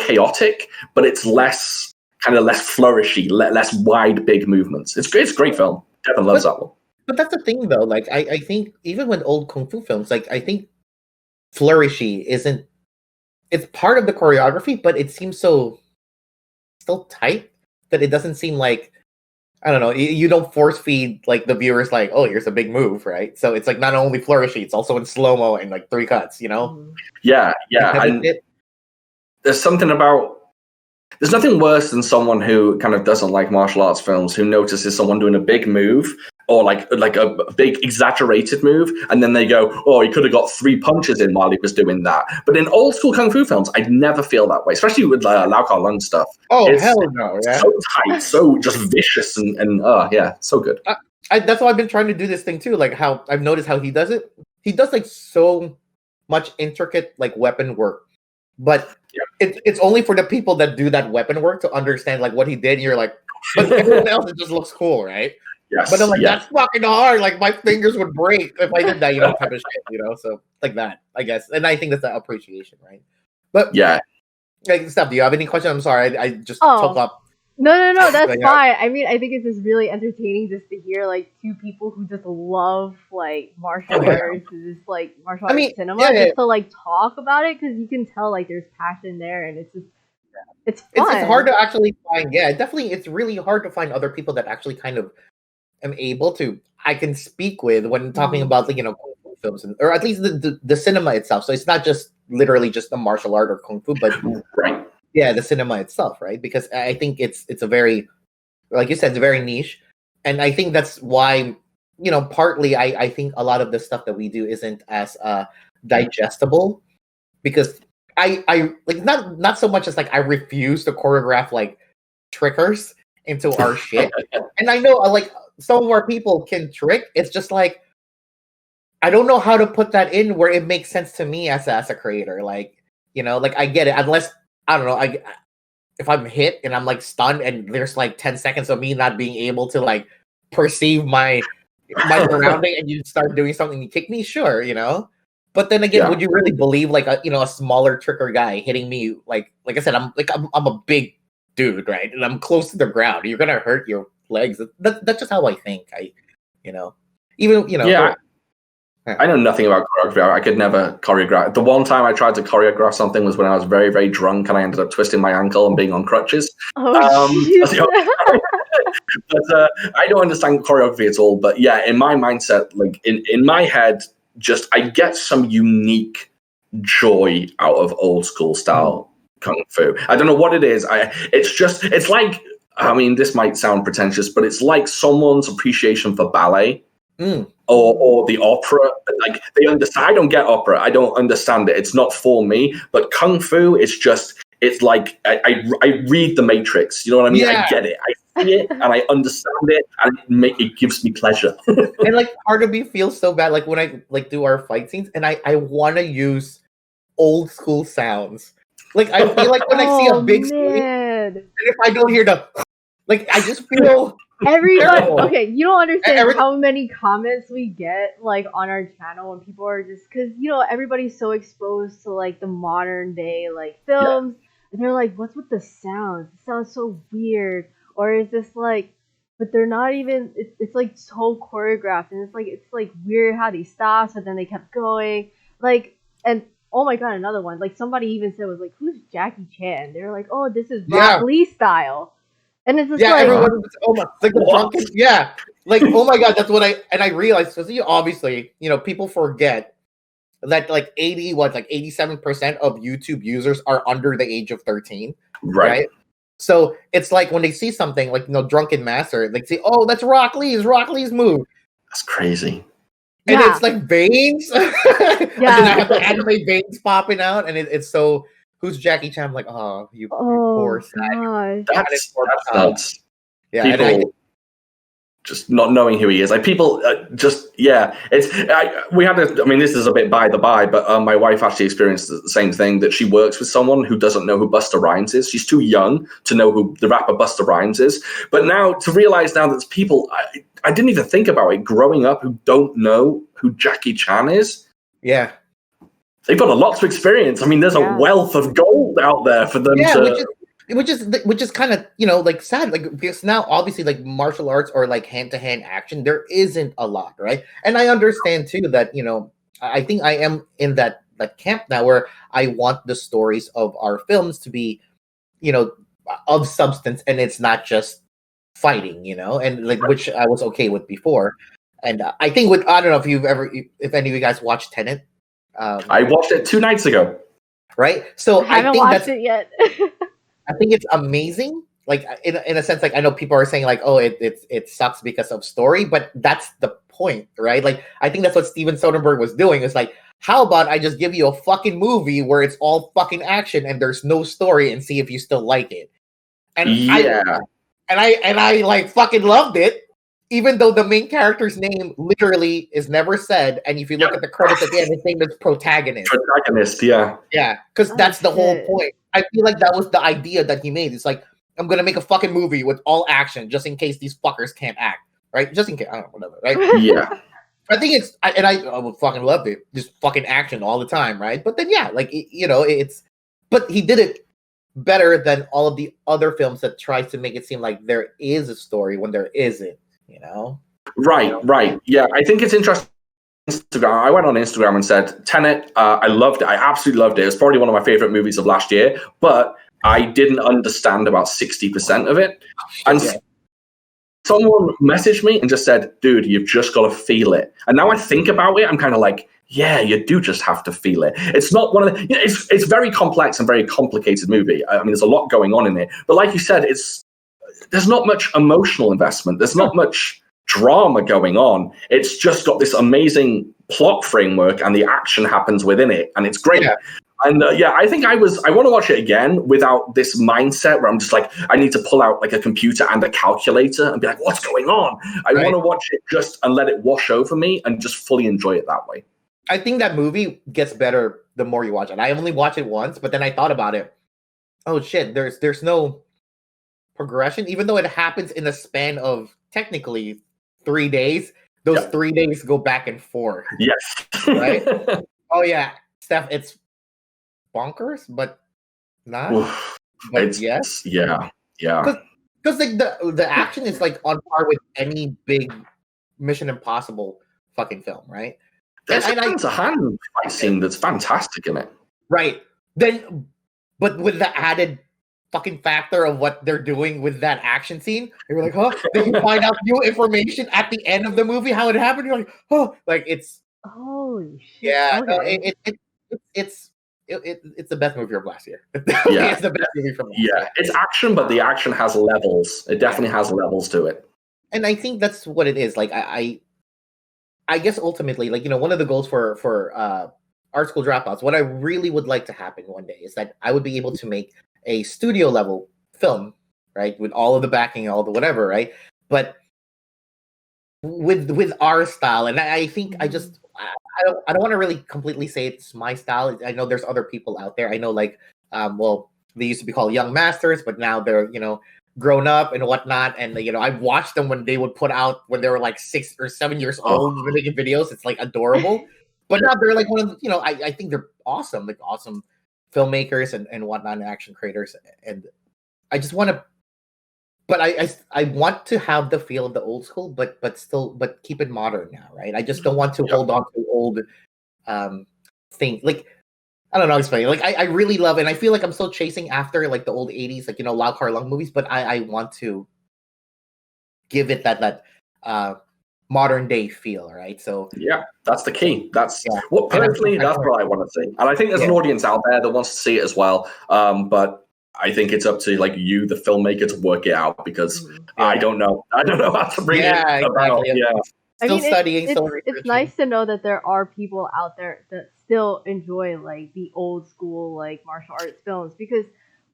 chaotic, but it's less flourishy, less wide, big movements. It's great. It's a great film. Devin loves that one. But that's the thing, though. Like, I think even with old kung fu films, like I think flourishy isn't. It's part of the choreography, but it seems so still tight that it doesn't seem like. I don't know. You don't force feed like the viewers like, oh, here's a big move, right? So it's like not only flourishy, it's also in slow mo and like 3 cuts. Yeah. And there's something about. There's nothing worse than someone who kind of doesn't like martial arts films who notices someone doing a big move or like a big exaggerated move, and then they go, "Oh, he could have got 3 punches in while he was doing that." But in old school kung fu films, I'd never feel that way, especially with Lau Kar Lung stuff. Oh, hell no! Yeah, so tight, so just vicious, and so good. That's why I've been trying to do this thing too. Like how I've noticed how he does it. He does like so much intricate like weapon work. But it's only for the people that do that weapon work to understand like what he did. You're like, but everyone else it just looks cool, right? Yes. But I'm like, that's fucking hard. Like my fingers would break if I did that, type of shit, So like that, I guess. And I think that's the appreciation, right? But yeah. Like, Steph, do you have any questions? I'm sorry, I just took up. No, that's But, fine. I mean, I think it's just really entertaining just to hear like two people who just love like martial arts, and just like martial I arts mean, cinema, yeah, just to like talk about it, because you can tell like there's passion there, and it's just it's it's hard fun. to actually find. Yeah, definitely, it's really hard to find other people that actually kind of am able to I can speak with when talking Mhm. about like kung fu films, or at least the cinema itself. So it's not just literally just the martial art or kung fu, but Right. yeah, the cinema itself, right? Because I think it's a very, like you said, it's very niche, and I think that's why, partly I think a lot of the stuff that we do isn't as digestible, because I like not so much as like I refuse to choreograph like trickers into our shit, and I know like some of our people can trick. It's just like I don't know how to put that in where it makes sense to me as a creator. Like, like I get it, unless I don't know, if I'm hit and I'm like stunned and there's like 10 seconds of me not being able to like perceive my surrounding, and you start doing something, you kick me, sure. But then again, Yeah. would you really believe like a smaller tricker guy hitting me, like I said, I'm a big dude, right? And I'm close to the ground. You're gonna hurt your legs. That's just how I think. You know, even Yeah. yeah. I know nothing about choreography. I could never choreograph. The one time I tried to choreograph something was when I was very, very drunk, and I ended up twisting my ankle and being on crutches. Oh That's jeez. the only but I don't understand choreography at all. But yeah, in my mindset, like in my head, just I get some unique joy out of old school style kung fu. I don't know what it is. It's like, I mean, this might sound pretentious, but it's like someone's appreciation for ballet. Mm. Or the opera. Like they understand. I don't get opera. I don't understand it. It's not for me. But kung fu is just. It's like I read the Matrix. You know what I mean? Yeah. I get it. I see it and I understand it, and it gives me pleasure. And like part of me feels so bad, like when I like do our fight scenes, and I want to use old school sounds. Like I feel like when I see a Oh big screen, man. and if I don't hear the, like I just feel Everybody, terrible. okay, you don't understand Every, how many comments we get like on our channel when people are just because everybody's so exposed to like the modern day like Yeah. films, and they're like, "What's with the sounds? It sounds so weird." Or is this like, but they're not even. It's like so choreographed, and it's like weird how they stopped, but then they kept going. Like, and oh my god, another one. Like somebody even said was like, "Who's Jackie Chan?" They're like, "Oh, this is Rock yeah, Lee style." And it's just yeah. like, Everyone, oh my, like the What? drunken, yeah, like oh my god, that's what I realized, because obviously people forget that like 87% of YouTube users are under the age of 13, Right. right? So it's like when they see something like Drunken Master, they say, "Oh, that's Rock Lee's move," That's crazy. and yeah, it's like veins, and then I yeah. have the anime veins popping out, and it's so. Who's Jackie Chan? I'm like, oh, you poor Oh sad, gosh. That's nuts. yeah, and I People just not knowing who he is. Like people just, yeah, we had I mean, this is a bit by the by, but my wife actually experienced the same thing, that she works with someone who doesn't know who Busta Rhymes is. She's too young to know who the rapper Busta Rhymes is. But now to realize now that there's people, I didn't even think about it growing up, who don't know who Jackie Chan is. yeah. They've got a lot to experience. I mean, there's a Yeah. wealth of gold out there for them Yeah, to. which is kind of like sad, like because now obviously like martial arts or like hand-to-hand action, there isn't a lot, right? And I understand too that I think I am in that camp now where I want the stories of our films to be of substance, and it's not just fighting, and like which I was okay with before. And I think I don't know if any of you guys watched Tenet. I watched it 2 nights ago. Right, so I haven't watched it yet. I think it's amazing. Like in a sense, like I know people are saying like, oh, it sucks because of story, but that's the point, right? Like I think that's what Steven Soderbergh was doing. It's like, how about I just give you a fucking movie where it's all fucking action and there's no story, and see if you still like it. And Yeah. I like fucking loved it, even though the main character's name literally is never said. And if you look at the credits at the end, his name is protagonist. Protagonist, yeah. Yeah, because Oh, that's the whole shit. point. I feel like that was the idea that he made. It's like, I'm gonna make a fucking movie with all action, just in case these fuckers can't act, right? Just in case, I don't know, whatever, right? Yeah. I think I fucking loved it, just fucking action all the time, right? But then yeah, like but he did it better than all of the other films that tries to make it seem like there is a story when there isn't. You know? Right. Yeah, I think it's interesting. Instagram. I went on Instagram and said, Tenet, I loved it. I absolutely loved it. It's probably one of my favorite movies of last year, but I didn't understand about 60% of it. And someone messaged me and just said, dude, you've just got to feel it. And now I think about it, I'm kind of like, yeah, you do just have to feel it. It's not one of the, it's very complex and very complicated movie. I mean, there's a lot going on in it. But like you said, there's not much emotional investment. There's not much drama going on. It's just got this amazing plot framework and the action happens within it. And it's great. Yeah. And I think I want to watch it again without this mindset where I'm just like, I need to pull out like a computer and a calculator and be like, what's going on? I want to watch it just and let it wash over me and just fully enjoy it that way. I think that movie gets better the more you watch it. I only watched it once, but then I thought about it. Oh shit, there's no progression, even though it happens in the span of technically 3 days. Those 3 days go back and forth. Yes. Right? Oh yeah, Steph, it's bonkers, but not. But it's, yes. Yeah. Because like the action is like on par with any big Mission Impossible fucking film, right? There's a hand fight scene that's fantastic in it. Right. Then, but with the added fucking factor of what they're doing with that action scene, they were like, huh? Then you find out new information at the end of the movie, how it happened. You're like, oh, like it's holy shit. Yeah, Okay. it's the best movie of last year. Yeah, it's the best movie from last year. It's action, but the action has levels. It definitely has levels to it. And I think that's what it is. Like I guess ultimately, like, one of the goals for Art School Dropouts, what I really would like to happen one day is that I would be able to make a studio level film, right, with all of the backing and all the whatever, right, but with our style. And I think I don't want to really completely say it's my style. I know there's other people out there. I know, like, well, they used to be called Young Masters, but now they're grown up and whatnot. And I watched them when they would put out when they were like 6 or 7 years old, making videos. It's like adorable. But now they're like one of the, I think they're awesome, like awesome filmmakers and whatnot, and action creators. And I just want to, but I want to have the feel of the old school, but keep it modern now, right? I just don't want to hold on to old thing. Like, I don't know how to explain. Like, I really love it, and I feel like I'm still chasing after like the old 80s, like Lau Kar Lung movies, but I want to give it that modern day feel, right? So that's the key. That's what personally that's what I want to see, and I think there's an audience out there that wants to see it as well. But I think it's up to like you, the filmmaker, to work it out, because I don't know how to bring it about. Exactly. Still studying, still researching. It's nice to know that there are people out there that still enjoy like the old school like martial arts films, because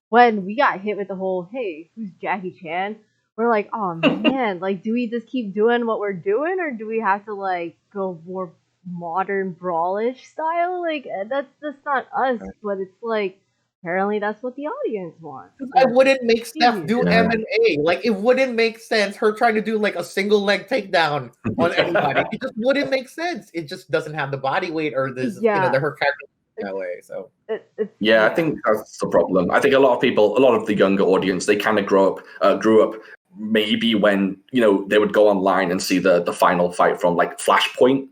when we got hit with the whole hey, who's Jackie Chan, we're like, oh man, like, do we just keep doing what we're doing, or do we have to like go more modern brawlish style? Like, that's not us, but it's like apparently that's what the audience wants. I wouldn't make Steph do MMA. Like, it wouldn't make sense. Her trying to do like a single leg takedown on anybody. It just wouldn't make sense. It just doesn't have the body weight or this, her character that way. So I think that's the problem. I think a lot of the younger audience, they kind of grew up maybe when they would go online and see the final fight from like Flashpoint.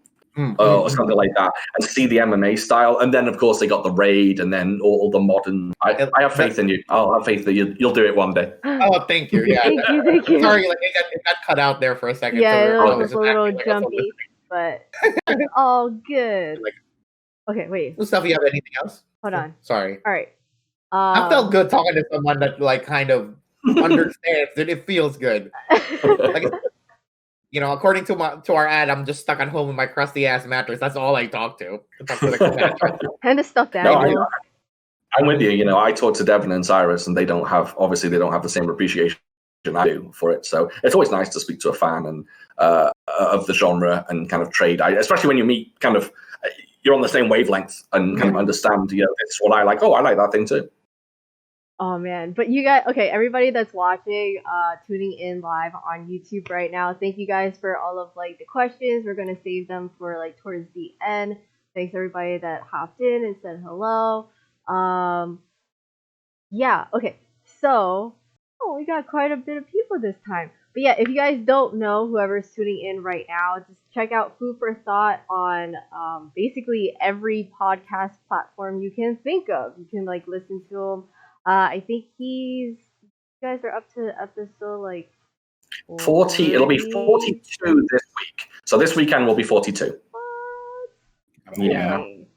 Or something like that, and see the MMA style, and then of course they got the Raid, and then all the modern. I have faith in you. I'll have faith that you'll do it one day. Oh, thank you. Yeah, thank you. Sorry, like it got cut out there for a second. Yeah, so it was a little jumpy, but it's all good. Okay, wait. Mustafa, you have anything else? Hold on. Sorry. All right. I felt good talking to someone that like kind of understands it. It feels good. Like, according to our ad, I'm just stuck at home with my crusty ass mattress. That's all I talk to. Kind of stuff that. I'm with you. I talk to Devin and Cyrus, and they don't have the same appreciation I do for it. So it's always nice to speak to a fan and of the genre and kind of trade, especially when you meet kind of you're on the same wavelength and kind of understand. It's what I like. Oh, I like that thing too. Oh man, but you guys, okay, everybody that's watching, tuning in live on YouTube right now, thank you guys for all of like the questions. We're gonna save them for like towards the end. Thanks everybody that hopped in and said hello. Yeah, okay. So, oh, we got quite a bit of people this time. But yeah, if you guys don't know, whoever's tuning in right now, just check out Food for Thought on basically every podcast platform you can think of. You can like listen to him. I think you guys are up to episode like 40. It'll be 40. 42 this week. So this weekend will be 42. What? Yeah. Dang.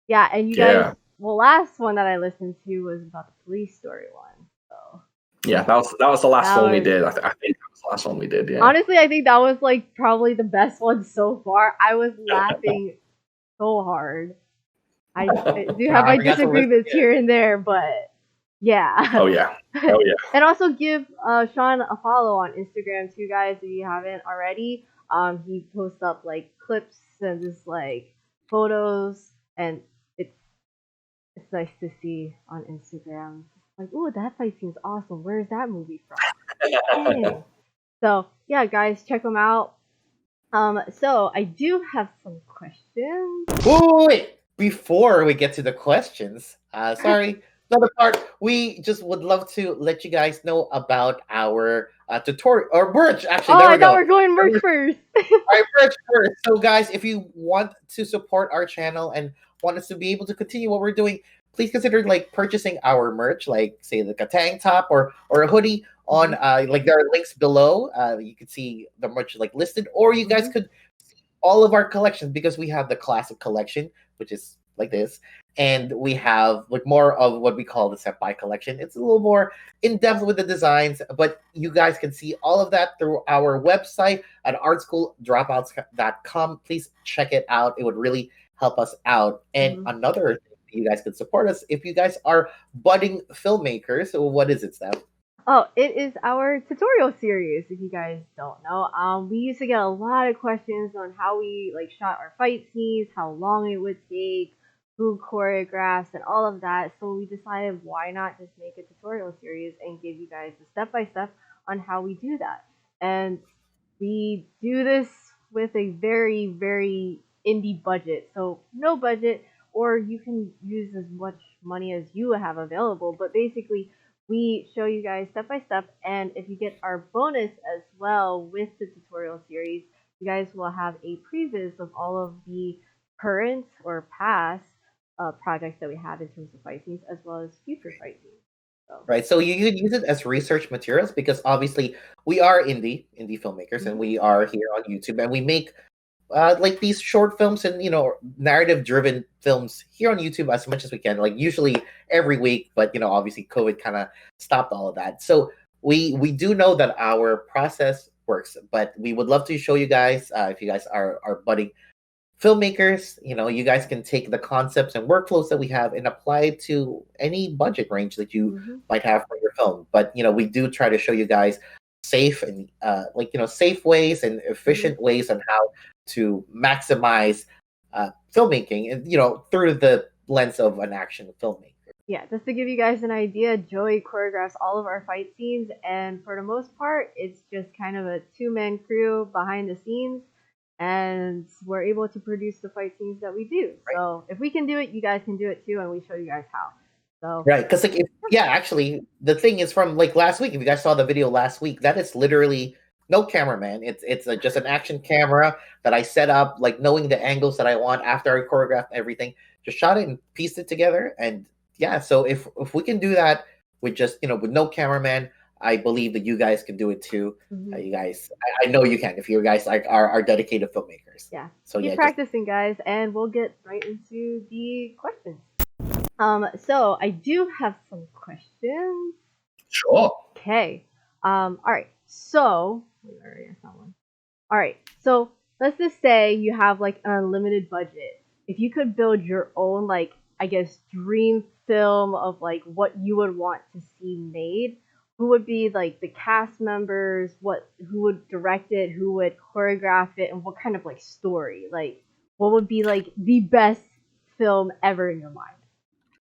Yeah, and you guys, Yeah. well, last one that I listened to was about the police story one. So Yeah, that was the last that one we was did. I think that was the last one we did. Yeah. honestly, I think that was like probably the best one so far. I was laughing so hard. I do have my Congrats for listening. disagreements here and there, but yeah. Oh yeah. Oh yeah. And also give Shaun a follow on Instagram too, guys, if you haven't already. He posts up like clips and just like photos, and it's nice to see on Instagram. Like, oh, that fight seems awesome. Where's that movie from? Dang. So yeah, guys, check them out. So I do have some questions. Wait. Before we get to the questions, sorry, another part. We just would love to let you guys know about our tutorial or merch. Actually, Oh, there we I thought go. we're going merch first. All right, merch first. So, guys, if you want to support our channel and want us to be able to continue what we're doing, please consider like purchasing our merch, like say like a tank top or a hoodie. On like there are links below. You can see the merch like listed, or you guys could see all of our collections because we have the classic collection, which is like this, and we have like more of what we call the senpai collection. It's a little more in depth with the designs, but you guys can see all of that through our website at artschooldropouts.com. Please check it out. It would really help us out. And another thing you guys can support us if you guys are budding filmmakers. So what is it, Steph? Oh, it is our tutorial series. If you guys don't know, we used to get a lot of questions on how we like shot our fight scenes, how long it would take, who choreographs, and all of that. So we decided why not just make a tutorial series and give you guys a step by step on how we do that. And we do this with a very, very indie budget. So no budget, or you can use as much money as you have available. But basically, we show you guys step by step, and if you get our bonus as well with the tutorial series, you guys will have a previs of all of the current or past projects that we have in terms of fight scenes, as well as future fight scenes. So. Right, so you could use it as research materials because obviously we are indie filmmakers, and we are here on YouTube, and we make like these short films and narrative driven films here on YouTube as much as we can, like usually every week, but obviously COVID kind of stopped all of that. So we do know that our process works, but we would love to show you guys if you guys are budding filmmakers, you guys can take the concepts and workflows that we have and apply it to any budget range that you might have for your film. But we do try to show you guys safe and safe ways and efficient ways on how to maximize filmmaking, and through the lens of an action filmmaker. Yeah, just to give you guys an idea, Joey choreographs all of our fight scenes, and for the most part, it's just kind of a two-man crew behind the scenes, and we're able to produce the fight scenes that we do. Right. So if we can do it, you guys can do it too, and we show you guys how. So right, because actually, the thing is from like last week. If you guys saw the video last week, that is literally no cameraman. It's just an action camera that I set up, like knowing the angles that I want after I choreographed everything. Just shot it and pieced it together, and yeah. So if we can do that with just with no cameraman, I believe that you guys can do it too. You guys, I know you can if you guys are dedicated filmmakers. Yeah. So keep practicing, guys, and we'll get right into the questions. So I do have some questions. Sure. Okay. All right. So, I saw one. All right. So let's just say you have like an unlimited budget. If you could build your own, like, I guess, dream film of like what you would want to see made, who would be like the cast members? Who would direct it? Who would choreograph it? And what kind of like story? Like, what would be like the best film ever in your mind?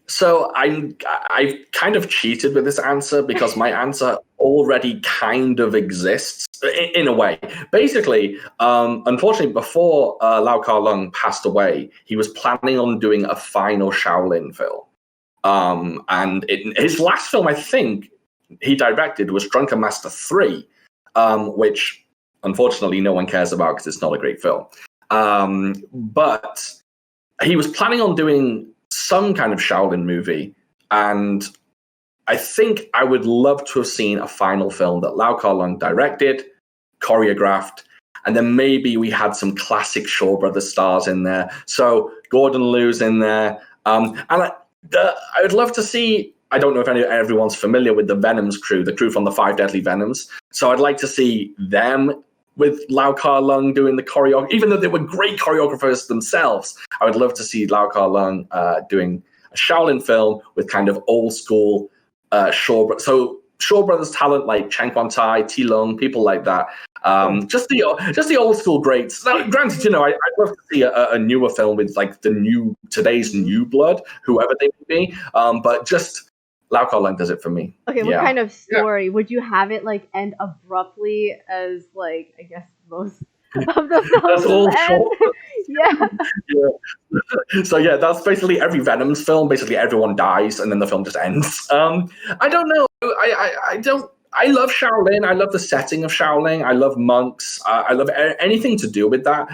So I've kind of cheated with this answer because my answer already kind of exists in a way. Basically, unfortunately, before Lau Kar Lung passed away, he was planning on doing a final Shaolin film. And his last film, I think, he directed was Drunken Master 3, which unfortunately no one cares about because it's not a great film. But he was planning on doing some kind of Shaolin movie, and I think I would love to have seen a final film that Lau Kar-leung directed, choreographed, and then maybe we had some classic Shaw Brothers stars in there. So Gordon Liu's in there. And I would love to see, I don't know if everyone's familiar with the Venoms crew, the crew from the 5 Deadly Venoms. So I'd like to see them with Lau Kar-leung doing the choreography. Even though they were great choreographers themselves, I would love to see Lau Kar-leung doing a Shaolin film with kind of old school Shaw Brothers talent like Chen Quan-tai, Ti Lung, people like that. Just the old school greats. Now, granted, I'd love to see a newer film with like today's new blood, whoever they may be. But just Lau Kar-leung does it for me. Okay, what kind of story would you have it like end abruptly as like I guess most of the films end? Yeah. So yeah, that's basically every Venom's film. Basically, everyone dies and then the film just ends. I don't know. I love Shaolin. I love the setting of Shaolin. I love monks. I love anything to do with that.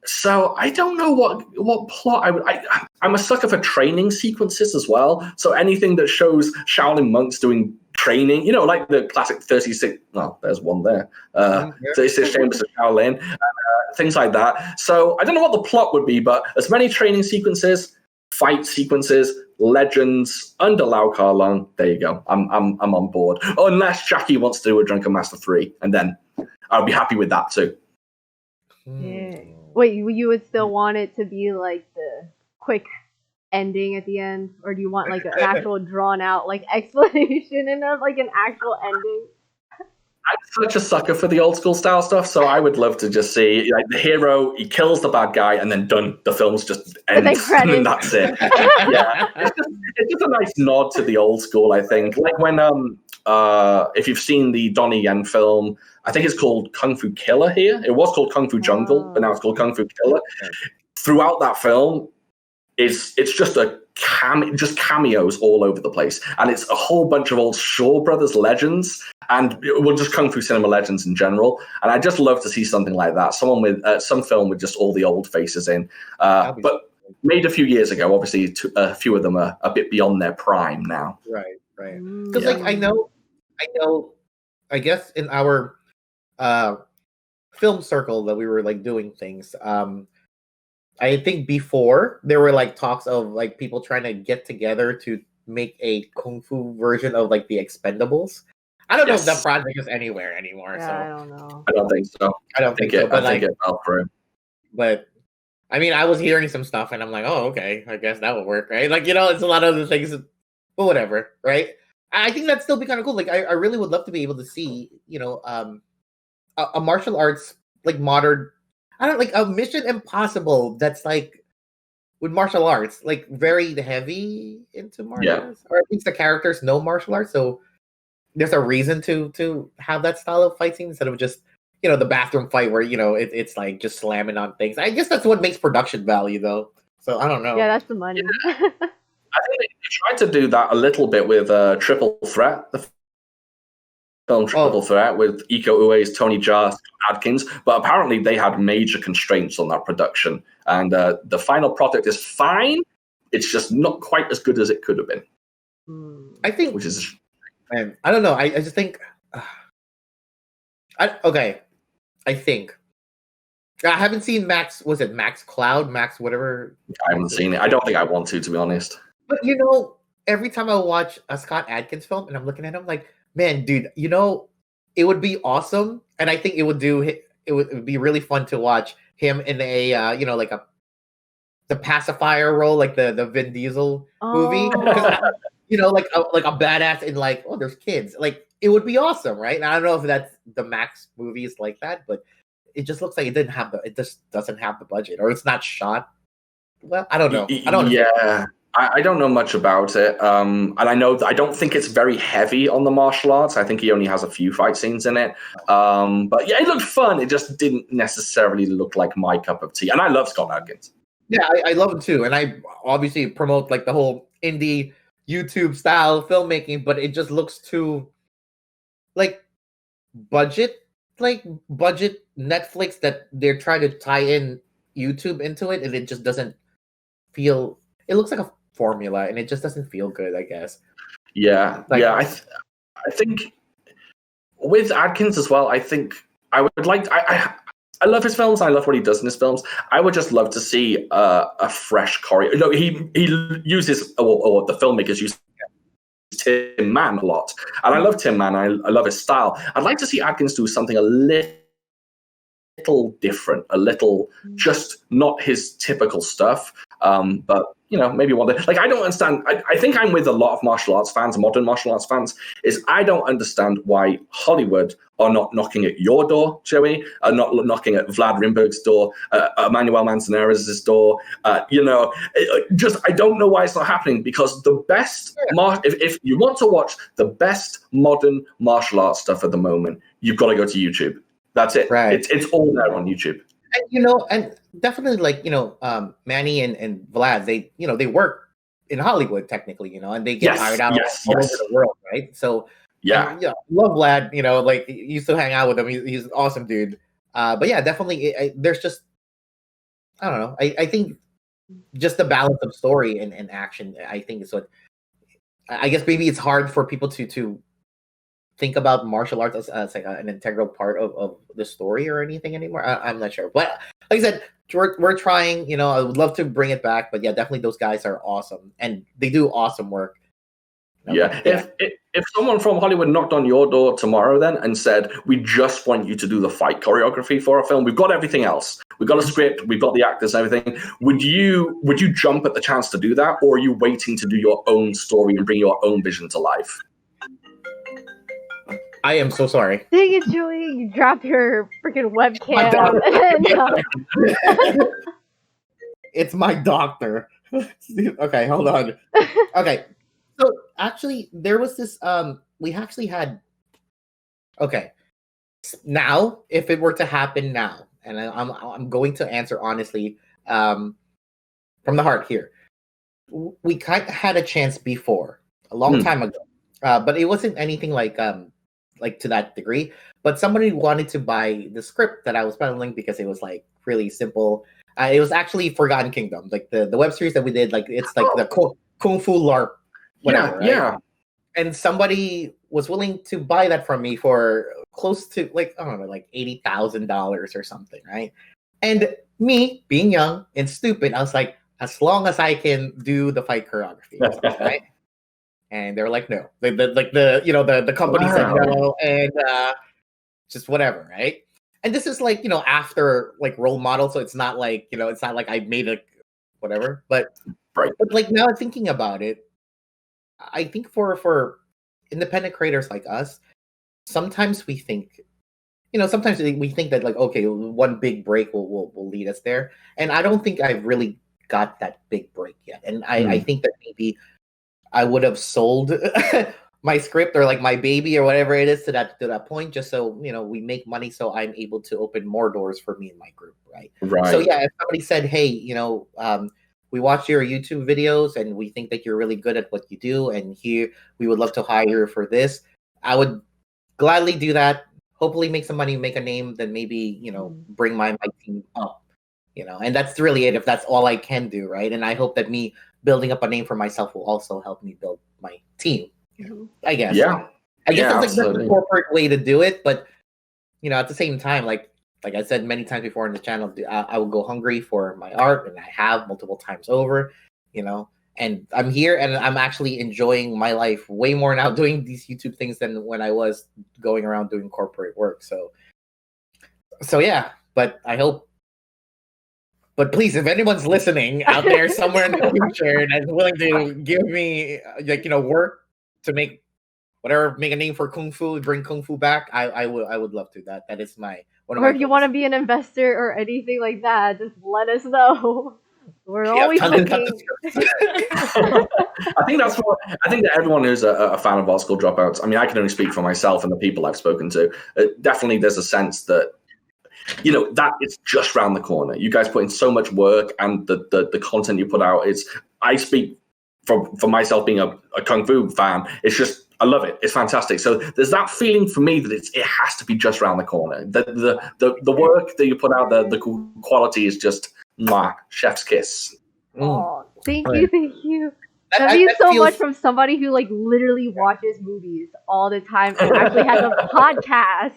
So I don't know what plot I would. I'm a sucker for training sequences as well. So anything that shows Shaolin monks doing training, like the classic 36. Well, there's one there. 36 Chambers of Shaolin, things like that. So I don't know what the plot would be, but as many training sequences, fight sequences, legends under Lau Kar-leung. There you go. I'm on board. Unless Jackie wants to do a Drunken Master 3, and then I'll be happy with that too. Yeah. Wait, you would still want it to be like the quick ending at the end, or do you want like an actual drawn out like explanation and like an actual ending? I'm such a sucker for the old school style stuff, so I would love to just see like the hero, he kills the bad guy, and then done. The film's just ends, and that's it. Yeah, it's just a nice nod to the old school. I think, like when if you've seen the Donnie Yen film, I think it's called Kung Fu Killer here. It was called Kung Fu Jungle, but now it's called Kung Fu Killer. Throughout that film, it's just just cameos all over the place, and it's a whole bunch of old Shaw Brothers legends, and just Kung Fu cinema legends in general. And I just love to see something like that. Someone with some film with just all the old faces in, but made a few years ago. Obviously, a few of them are a bit beyond their prime now. Right. Because I know, I guess in our film circle that we were like doing things. I think before there were like talks of like people trying to get together to make a kung fu version of like the Expendables. I don't know if that project is anywhere anymore. Yeah, so I don't know. I don't think so. I don't think so. But I think it fell through. But I mean, I was hearing some stuff, and I'm like, oh, okay, I guess that will work, right? Like, it's a lot of other things, but whatever, right? I think that'd still be kind of cool. Like, I really would love to be able to see, a martial arts like modern. I don't like a Mission Impossible that's like with martial arts, like very heavy into martial arts, or at least the characters know martial arts, so there's a reason to have that style of fight scene instead of just the bathroom fight where it's like just slamming on things. I guess that's what makes production value, though. So I don't know. Yeah, that's the money. I think they tried to do that a little bit with Triple Threat, the film Triple Threat with Iko Uwais, Tony Jaa, Adkins, but apparently they had major constraints on that production, and the final product is fine. It's just not quite as good as it could have been. I think, which is, man, I don't know. I just think, I think I haven't seen Max. Was it Max Cloud? Max whatever. I haven't seen it. I don't think I want to be honest. But every time I watch a Scott Adkins film, and I'm looking at him like, man, dude, it would be awesome, and I think it would be really fun to watch him in a like the pacifier role, like the Vin Diesel movie, like a badass in like, oh, there's kids, like it would be awesome, right? And I don't know if that's the Max movies like that, but it just looks like it just doesn't have the budget, or it's not shot well. I don't know. I don't know much about it, and I don't think it's very heavy on the martial arts. I think he only has a few fight scenes in it, but yeah, it looked fun. It just didn't necessarily look like my cup of tea, and I love Scott Adkins. Yeah, I love it too, and I obviously promote like the whole indie YouTube style filmmaking, but it just looks too like budget, like budget Netflix that they're trying to tie in YouTube into it, and it just doesn't feel. It looks like a formula, and it just doesn't feel good. I guess. Yeah, Like, yeah. I think with Adkins as well. I think I would like. I love his films. I love what he does in his films. I would just love to see a fresh choreo. No, he uses or the filmmakers use Tim Mann a lot, and I love Tim Mann. I love his style. I'd like to see Adkins do something a little different, a little just not his typical stuff. But maybe one day. Like, I don't understand. I think I'm with a lot of martial arts fans, modern martial arts fans. Is I don't understand why Hollywood are not knocking at your door, Joey, are not knocking at Vlad Rimberg's door, Emmanuel Manzanares' door. Just I don't know why it's not happening, because the best if you want to watch the best modern martial arts stuff at the moment, you've got to go to YouTube. That's it. Right. It's all there on YouTube. And and definitely like Manny and Vlad, they work in Hollywood technically, and they get hired out all over the world, right? So love Vlad, like used to hang out with him. He's an awesome dude. But yeah, definitely there's just I don't know. I think just the balance of story and action, I think is what I guess maybe it's hard for people to think about martial arts as like an integral part of the story or anything anymore. I'm not sure, but like I said, we're trying. I would love to bring it back, but yeah, definitely those guys are awesome and they do awesome work. Yeah. If someone from Hollywood knocked on your door tomorrow then and said, we just want you to do the fight choreography for a film, we've got everything else, we've got a script, we've got the actors and everything, would you jump at the chance to do that, or are you waiting to do your own story and bring your own vision to life? I am so sorry. Dang it, Joey! You dropped your freaking webcam. It's my doctor. Okay, hold on. Okay, so actually, there was this. We actually had. Okay, now if it were to happen now, and I'm going to answer honestly, from the heart here. We kind of had a chance before, a long time ago, but it wasn't anything like to that degree, but somebody wanted to buy the script that I was peddling because it was like really simple. It was actually Forgotten Kingdom, like the web series that we did. Like it's like the Kung Fu LARP, whatever. Yeah, right? And somebody was willing to buy that from me for close to like I don't know, like $80,000 or something, right? And me being young and stupid, I was like, as long as I can do the fight choreography, right? And they were like, no. The company said no, and just whatever, right? And this is like after like role model, so it's not like it's not like I made a whatever. But right. But like now thinking about it, I think for independent creators like us, sometimes we think, sometimes we think that like okay, one big break will lead us there, and I don't think I've really got that big break yet, and I think that maybe I would have sold my script or like my baby or whatever it is to that point, just so we make money, so I'm able to open more doors for me and my group, right? Right. So yeah, if somebody said, hey, we watched your YouTube videos and we think that you're really good at what you do, and here we would love to hire you for this, I would gladly do that. Hopefully, make some money, make a name, then maybe bring my team up, and that's really it. If that's all I can do, right? And I hope that me building up a name for myself will also help me build my team. I guess. Yeah. I guess it's like absolutely. the corporate way to do it, but at the same time, like I said many times before in the channel, I will go hungry for my art, and I have multiple times over, and I'm here and I'm actually enjoying my life way more now doing these YouTube things than when I was going around doing corporate work. So yeah, but I hope. But please, if anyone's listening out there somewhere in the future and is willing to give me work to make a name for Kung Fu, bring Kung Fu back, I would love to. That is one of my Or if you want to be an investor or anything like that, just let us know. We're always looking. I think that everyone who's a fan of Art School Dropouts, I mean, I can only speak for myself and the people I've spoken to. Definitely, there's a sense that that is just around the corner. You guys put in so much work, and the content you put out is, I speak for myself being a Kung Fu fan, it's just, I love it. It's fantastic. So there's that feeling for me that it has to be just around the corner. The work that you put out, the quality is just chef's kiss. Oh, thank Right. you, thank you. That I- means that so feels- much from somebody who like literally watches movies all the time and actually has a podcast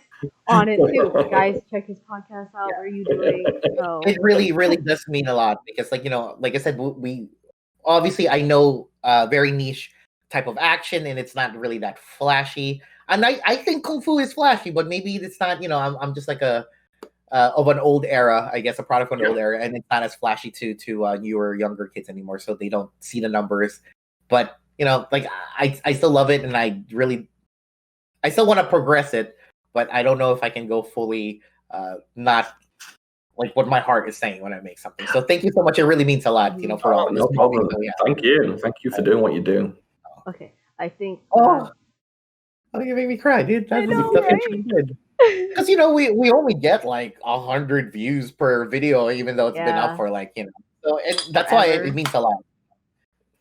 on it too. Guys, check his podcast out. What are you doing? So It really, really does mean a lot because, like I said, we obviously I know very niche type of action, and it's not really that flashy. And I think Kung Fu is flashy, but maybe it's not. I'm just like a of an old era, I guess, a product of an old era, and it's not as flashy to newer, younger kids anymore, so they don't see the numbers. But like I still love it, and I still want to progress it, but I don't know if I can go fully not like what my heart is saying when I make something. So thank you so much. It really means a lot, for all of No this. problem. So, yeah. Thank you for doing what you do. okay, I think. Oh, you made me cry, dude. I That's know, that's right? good. Because we only get like 100 views per video, even though it's been Yeah. up for so that's why Forever. it means a lot.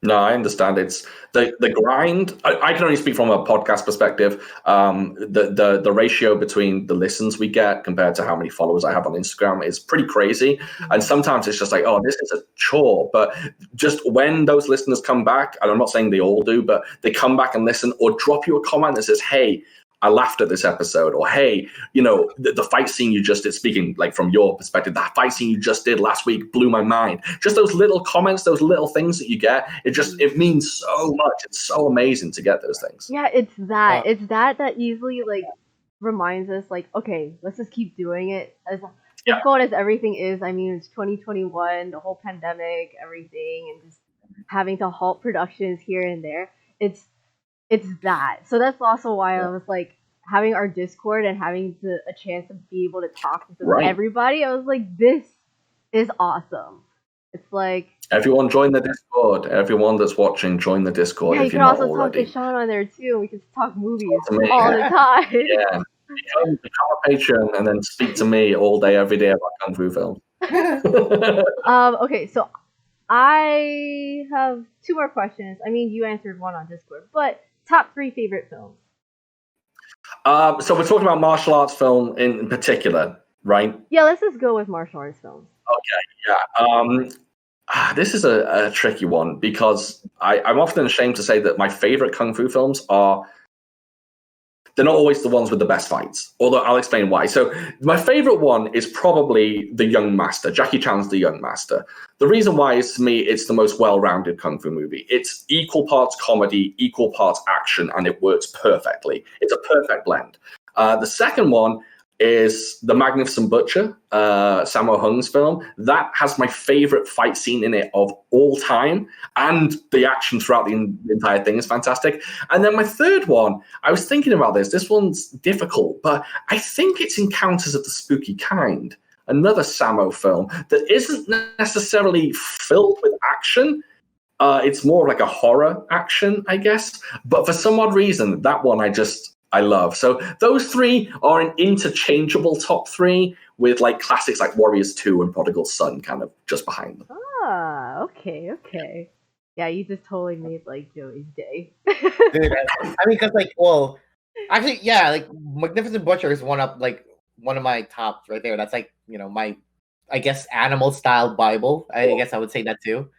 No, I understand. It's the grind. I can only speak from a podcast perspective. The ratio between the listens we get compared to how many followers I have on Instagram is pretty crazy. And sometimes it's just like, oh, this is a chore. But just when those listeners come back, and I'm not saying they all do, but they come back and listen or drop you a comment that says, hey, I laughed at this episode, or hey, the fight scene you just did, speaking like from your perspective, that fight scene you just did last week blew my mind. Just those little comments, those little things that you get, it means so much. It's so amazing to get those things. Yeah, it's that easily like reminds us like, okay, let's just keep doing it. As difficult as everything is, I mean, it's 2021, the whole pandemic, everything, and just having to halt productions here and there. It's that. So that's also why I was like having our Discord and having a chance to be able to talk with everybody. I was like, this is awesome. It's like everyone join the Discord. Everyone that's watching, join the Discord. Yeah, if you you're can not also already. talk to Shaun on there too. We can talk movies Talk to me. all the time. Yeah, become a patron and then speak to me all day, every day about Kung Fu films. Okay, so I have two more questions. I mean, you answered one on Discord, but top 3 favorite films. So we're talking about martial arts film in particular, right? Yeah, let's just go with martial arts films. Okay, yeah. This is a tricky one because I'm often ashamed to say that my favorite Kung Fu films they're not always the ones with the best fights, although I'll explain why. So my favorite one is probably The Young Master. Jackie Chan's The Young Master. The reason why is, to me, it's the most well-rounded Kung Fu movie. It's equal parts comedy, equal parts action, and it works perfectly. It's a perfect blend. The second one is The Magnificent Butcher, Sammo Hung's film. That has my favorite fight scene in it of all time, and the action throughout the entire thing is fantastic. And then my third one, I was thinking about this one's difficult, but I think it's Encounters of the Spooky Kind, another Sammo film that isn't necessarily filled with action. It's more like a horror action, I guess. But for some odd reason, that one I love. So those 3 are an interchangeable top 3 with like classics like Warriors 2 and Prodigal Son kind of just behind them. Ah, okay. Yeah, you just totally made like Joey's day. Dude, I mean, because actually, yeah, like Magnificent Butcher is one of my tops right there. That's like my, I guess, animal style Bible. I guess I would say that too.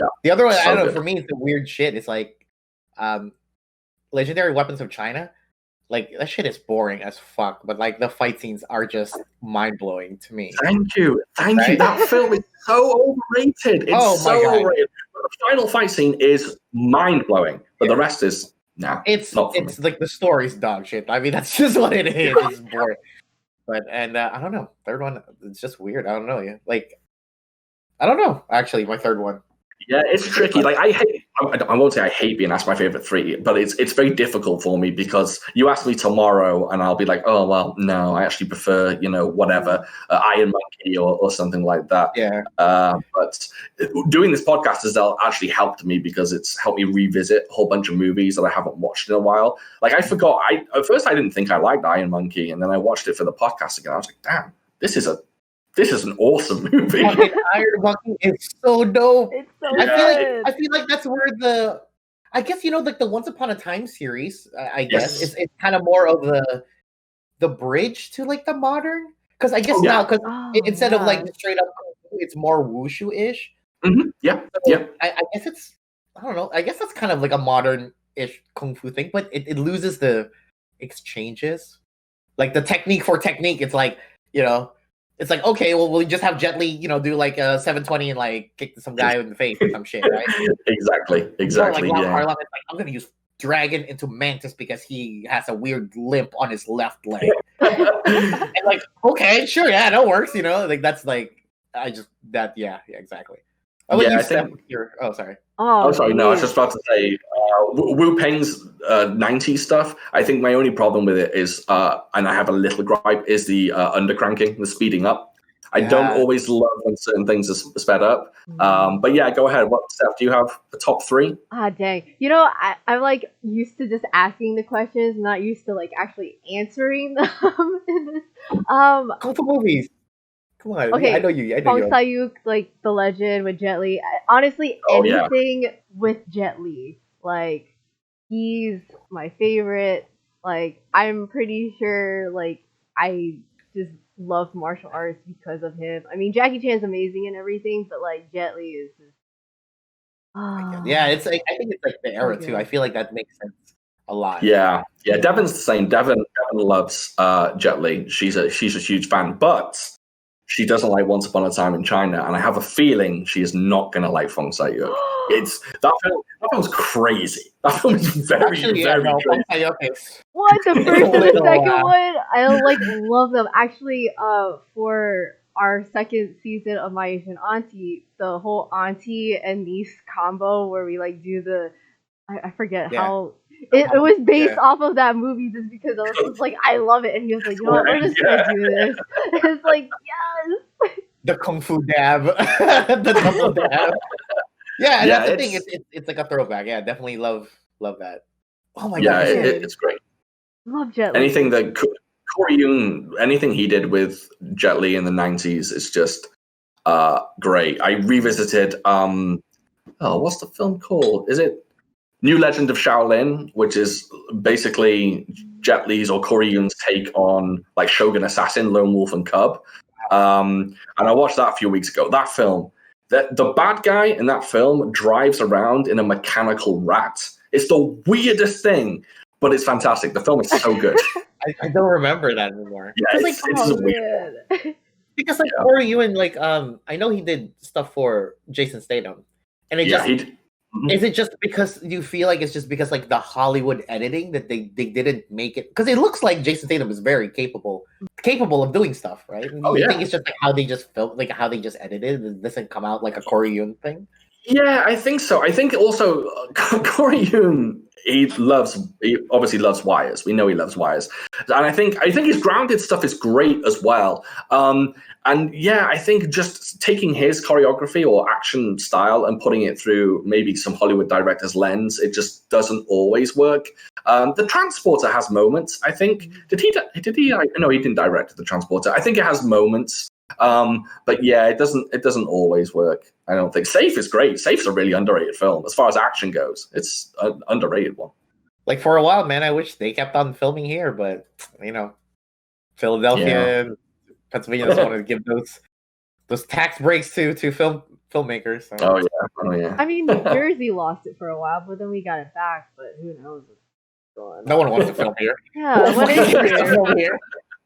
Yeah. The other one, So I don't know. good. For me, it's a weird shit. It's like, Legendary Weapons of China. Like, that shit is boring as fuck, but like the fight scenes are just mind blowing to me. Thank you. Right? That film is so overrated. It's my God. overrated. But the final fight scene is mind blowing, but the rest is It's not for me. like the story's dog shit. I mean, that's just what it is. It's boring. But I don't know. Third one, it's just weird. I don't know. Yeah, like I don't know. Actually, my third one. Yeah, it's tricky. Like I won't say I hate being asked my favorite 3, but it's very difficult for me because you ask me tomorrow and I'll be like, oh well, no, I actually prefer whatever Iron Monkey or something like that. Yeah. But doing this podcast has actually helped me because it's helped me revisit a whole bunch of movies that I haven't watched in a while. Like I forgot. At first I didn't think I liked Iron Monkey, and then I watched it for the podcast again. I was like, damn. this is an awesome movie. Fucking Iron Monkey is so dope. It's so I good. feel like that's where I guess like the Once Upon a Time series. I guess Yes. it's kind of more of the bridge to like the modern. Because I guess now instead of like the straight up, kung fu, it's more wushu ish. Yeah, So yeah. I guess I don't know. I guess that's kind of like a modern ish kung fu thing, but it loses the exchanges, like the technique for technique. It's like it's like, okay, well, we'll just have Jet Li, do like a 720 and like kick some guy in the face or some shit, right? Exactly. Or like Yeah. Harlem, it's like, I'm gonna use Dragon into Mantis because he has a weird limp on his left leg. And like, okay, sure, yeah, that works, like that's like exactly. Oh, Yeah, I think oh, sorry. Oh, sorry. No, I was geez. just about to say, Wu Peng's 90s stuff. I think my only problem with it is, and I have a little gripe, is the undercranking, the speeding up. I don't always love when certain things are sped up. But yeah, go ahead. What, Steph, do you have the top 3? Ah, dang. I'm like used to just asking the questions, not used to like actually answering them in this. Kung fu movies. Come on, Okay, I know you. Fong Sayuk, like the legend with Jet Li. Honestly, anything with Jet Li, like he's my favorite. Like I'm pretty sure, like I just love martial arts because of him. I mean, Jackie Chan's amazing and everything, but like Jet Li is just. Yeah, it's like I think it's like the era too. I feel like that makes sense a lot. Yeah. Devon's the same. Devon loves Jet Li. She's a huge fan, but she doesn't like Once Upon a Time in China, and I have a feeling she is not going to like Fong Sayuk. It's that film's crazy. That film is very crazy. What, the first and the second one? I like love them. Actually, for our second season of My Asian Auntie, the whole auntie and niece combo where we like do I forget how it was based off of that movie, just because I was just like, I love it, and he was like, you know what, we're just gonna do this. It's like, yes. The kung fu dab, the double dab. Yeah, that's the thing. It's like a throwback. Yeah, definitely love that. Oh my god, it's great. Love Jet Li. Anything that Corey Yun, anything he did with Jet Li in the 90s is just great. I revisited what's the film called? Is it New Legend of Shaolin, which is basically Jet Li's or Corey Yun's take on like Shogun Assassin, Lone Wolf and Cub. And I watched that a few weeks ago. That film, the bad guy in that film drives around in a mechanical rat. It's the weirdest thing, but it's fantastic. The film is so good. I don't remember that anymore. Yeah, it's weird. Because like Corey Yun, like I know he did stuff for Jason Statham, and he did. Is it just because you feel like it's just because like the Hollywood editing that they didn't make it? Because it looks like Jason Statham is very capable of doing stuff, right? You think it's just like how they just filmed, like how they just edited it? It doesn't come out like a Corey Yun thing? Yeah, I think so. I think also Corey Yun, he obviously loves wires. We know he loves wires. And I think his grounded stuff is great as well. And yeah, I think just taking his choreography or action style and putting it through maybe some Hollywood director's lens, it just doesn't always work. The Transporter has moments, I think. Did he? No, he didn't direct The Transporter. I think it has moments. But yeah, it doesn't always work. I don't think. Safe is great. Safe's a really underrated film as far as action goes. It's an underrated one. Like for a while, man, I wish they kept on filming here, but Philadelphia, Pennsylvania doesn't want to give those tax breaks to filmmakers. So. Oh yeah. I mean, New Jersey lost it for a while, but then we got it back. But who knows what's going on? No one wants to film here. Yeah, what is here?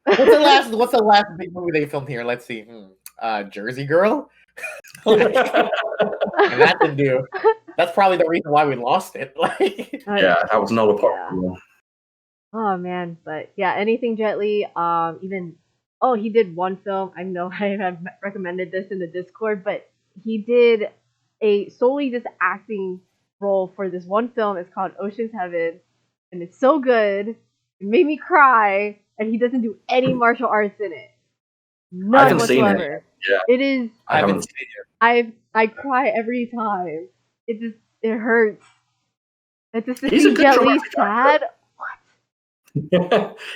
What's the last big movie they filmed here? Let's see. Jersey Girl. And that didn't do. That's probably the reason why we lost it. Yeah, that was not a part. Yeah. Oh man, but yeah, anything Jet Li. He did one film. I know I have recommended this in the Discord, but he did a solely just acting role for this one film. It's called Ocean's Heaven, and it's so good. It made me cry. And he doesn't do any martial arts in it. None whatsoever. Yeah. It is. I haven't seen it. I cry every time. It hurts. And to see He's a good Jet Li dramatic sad. actor. What?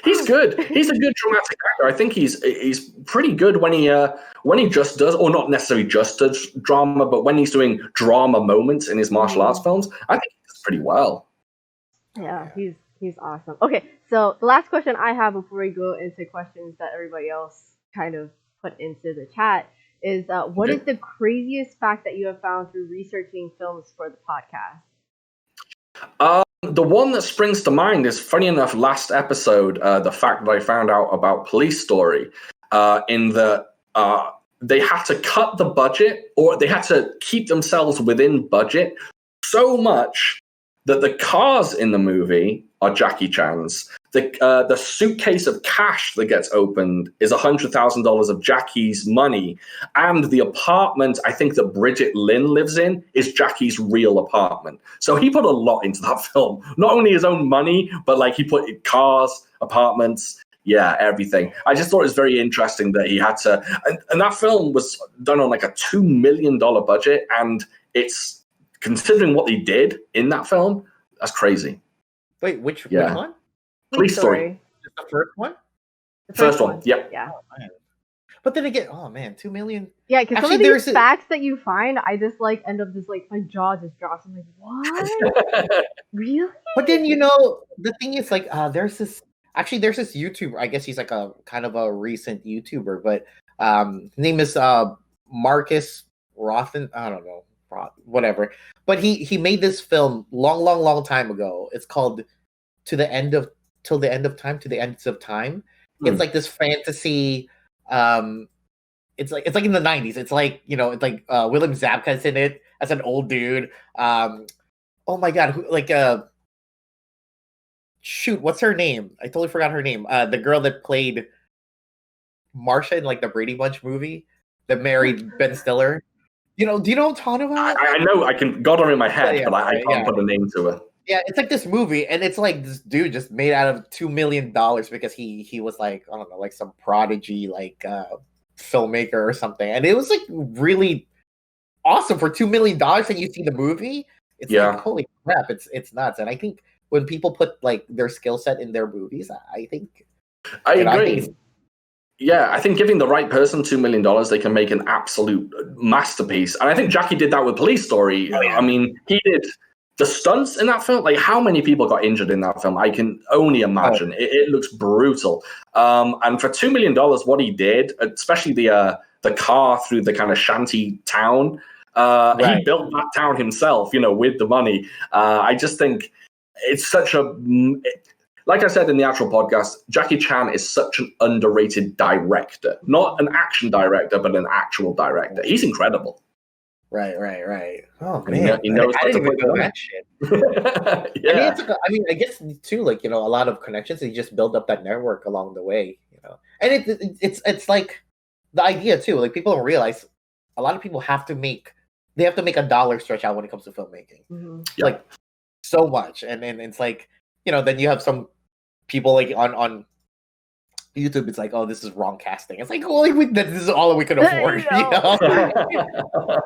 He's good. He's a good dramatic actor. I think he's pretty good when he just does, or not necessarily just does drama, but when he's doing drama moments in his martial arts films, I think he does pretty well. Yeah, he's awesome. Okay, so the last question I have before we go into questions that everybody else kind of put into the chat is, what is the craziest fact that you have found through researching films for the podcast? The one that springs to mind is, funny enough, last episode, the fact that I found out about Police Story, in that they had to cut the budget, or they had to keep themselves within budget so much that the cars in the movie are Jackie Chan's. The suitcase of cash that gets opened is $100,000 of Jackie's money, and the apartment I think that Bridget Lynn lives in is Jackie's real apartment. So he put a lot into that film. Not only his own money, but like he put cars, apartments, yeah, everything. I just thought it was very interesting that he had to, and that film was done on like a $2 million budget, and it's, considering what they did in that film, that's crazy. Wait, which one? Police Story. Just the first one? The first one. Yeah. Oh, but then again, oh man, 2 million. Yeah, because some of these facts that you find, I just like end up just like my jaw just drops. I'm like, what? Really? But then the thing is like, there's this YouTuber. I guess he's like a kind of a recent YouTuber, but his name is Marcus Rothen. I don't know, whatever. But he made this film long time ago. It's called Till the End of Time. It's like this fantasy. It's like in the 90s. It's like it's like Willem Zabka's in it as an old dude. Oh my god, shoot, what's her name? I totally forgot her name. The girl that played Marsha in like the Brady Bunch movie that married Ben Stiller. Do you know what I'm talking about? I know. I got her in my head, but I can't put a name to her. Yeah, it's like this movie, and it's like this dude just made out of $2 million because he was like, I don't know, like some prodigy like filmmaker or something, and it was like really awesome for $2 million. And you see the movie, it's like holy crap, it's nuts. And I think when people put like their skill set in their movies, I agree. Yeah, I think giving the right person $2 million, they can make an absolute masterpiece. And I think Jackie did that with Police Story. Oh, yeah. I mean, he did the stunts in that film. Like, how many people got injured in that film? I can only imagine. It looks brutal. And for $2 million, what he did, especially the car through the kind of shanty town, he built that town himself, with the money. I just think it's such a... Like I said in the actual podcast, Jackie Chan is such an underrated director. Not an action director, but an actual director. He's incredible. Right. Oh man, he knows I didn't even know that shit. Yeah. I guess too, like a lot of connections. He just build up that network along the way, And it's like the idea too. Like people don't realize a lot of people have to make a dollar stretch out when it comes to filmmaking. Mm-hmm. Like so much, and it's like then you have some people like on YouTube, it's like, oh, this is wrong casting. It's like, well, this is all we could afford.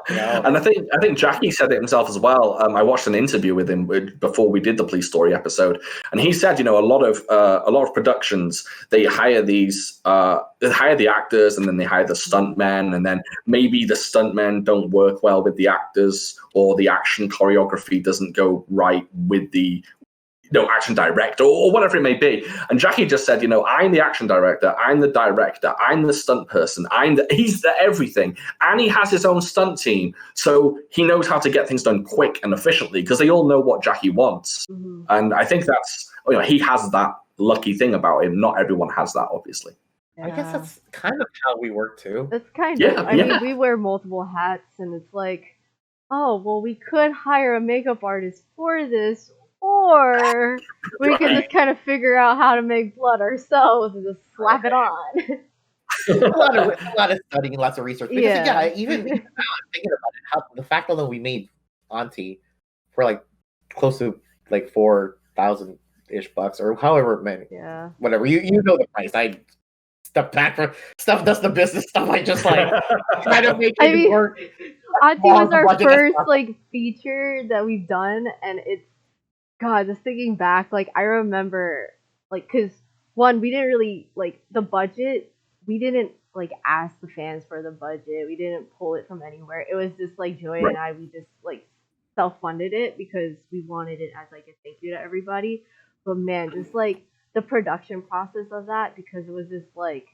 And I think Jackie said it himself as well. I watched an interview with him before we did the Police Story episode, and he said, a lot of productions, they hire the actors, and then they hire the stuntmen, and then maybe the stuntmen don't work well with the actors, or the action choreography doesn't go right with the action director or whatever it may be. And Jackie just said, I'm the action director, I'm the director, I'm the stunt person, he's the everything. And he has his own stunt team. So he knows how to get things done quick and efficiently because they all know what Jackie wants. Mm-hmm. And I think that's, he has that lucky thing about him. Not everyone has that, obviously. Yeah. I guess that's kind of how we work too. It's kind of, I mean, we wear multiple hats and it's like, oh, well, we could hire a makeup artist for this, or we can just kind of figure out how to make blood ourselves and just slap it on. a lot of studying, lots of research. Because, even now I'm thinking about it, how the fact that we made Auntie for like close to like $4,000-ish or however many. Yeah. Whatever. You know the price. I step back from stuff that's the business stuff. I just like kind of make it work. Auntie was our first like feature that we've done, and it's God, just thinking back, like I remember like, cause one, we didn't really like the budget. We didn't like ask the fans for the budget. We didn't pull it from anywhere. It was just like Joey Right. and I. We just like self-funded it because we wanted it as like a thank you to everybody. But man, just like the production process of that, because it was just like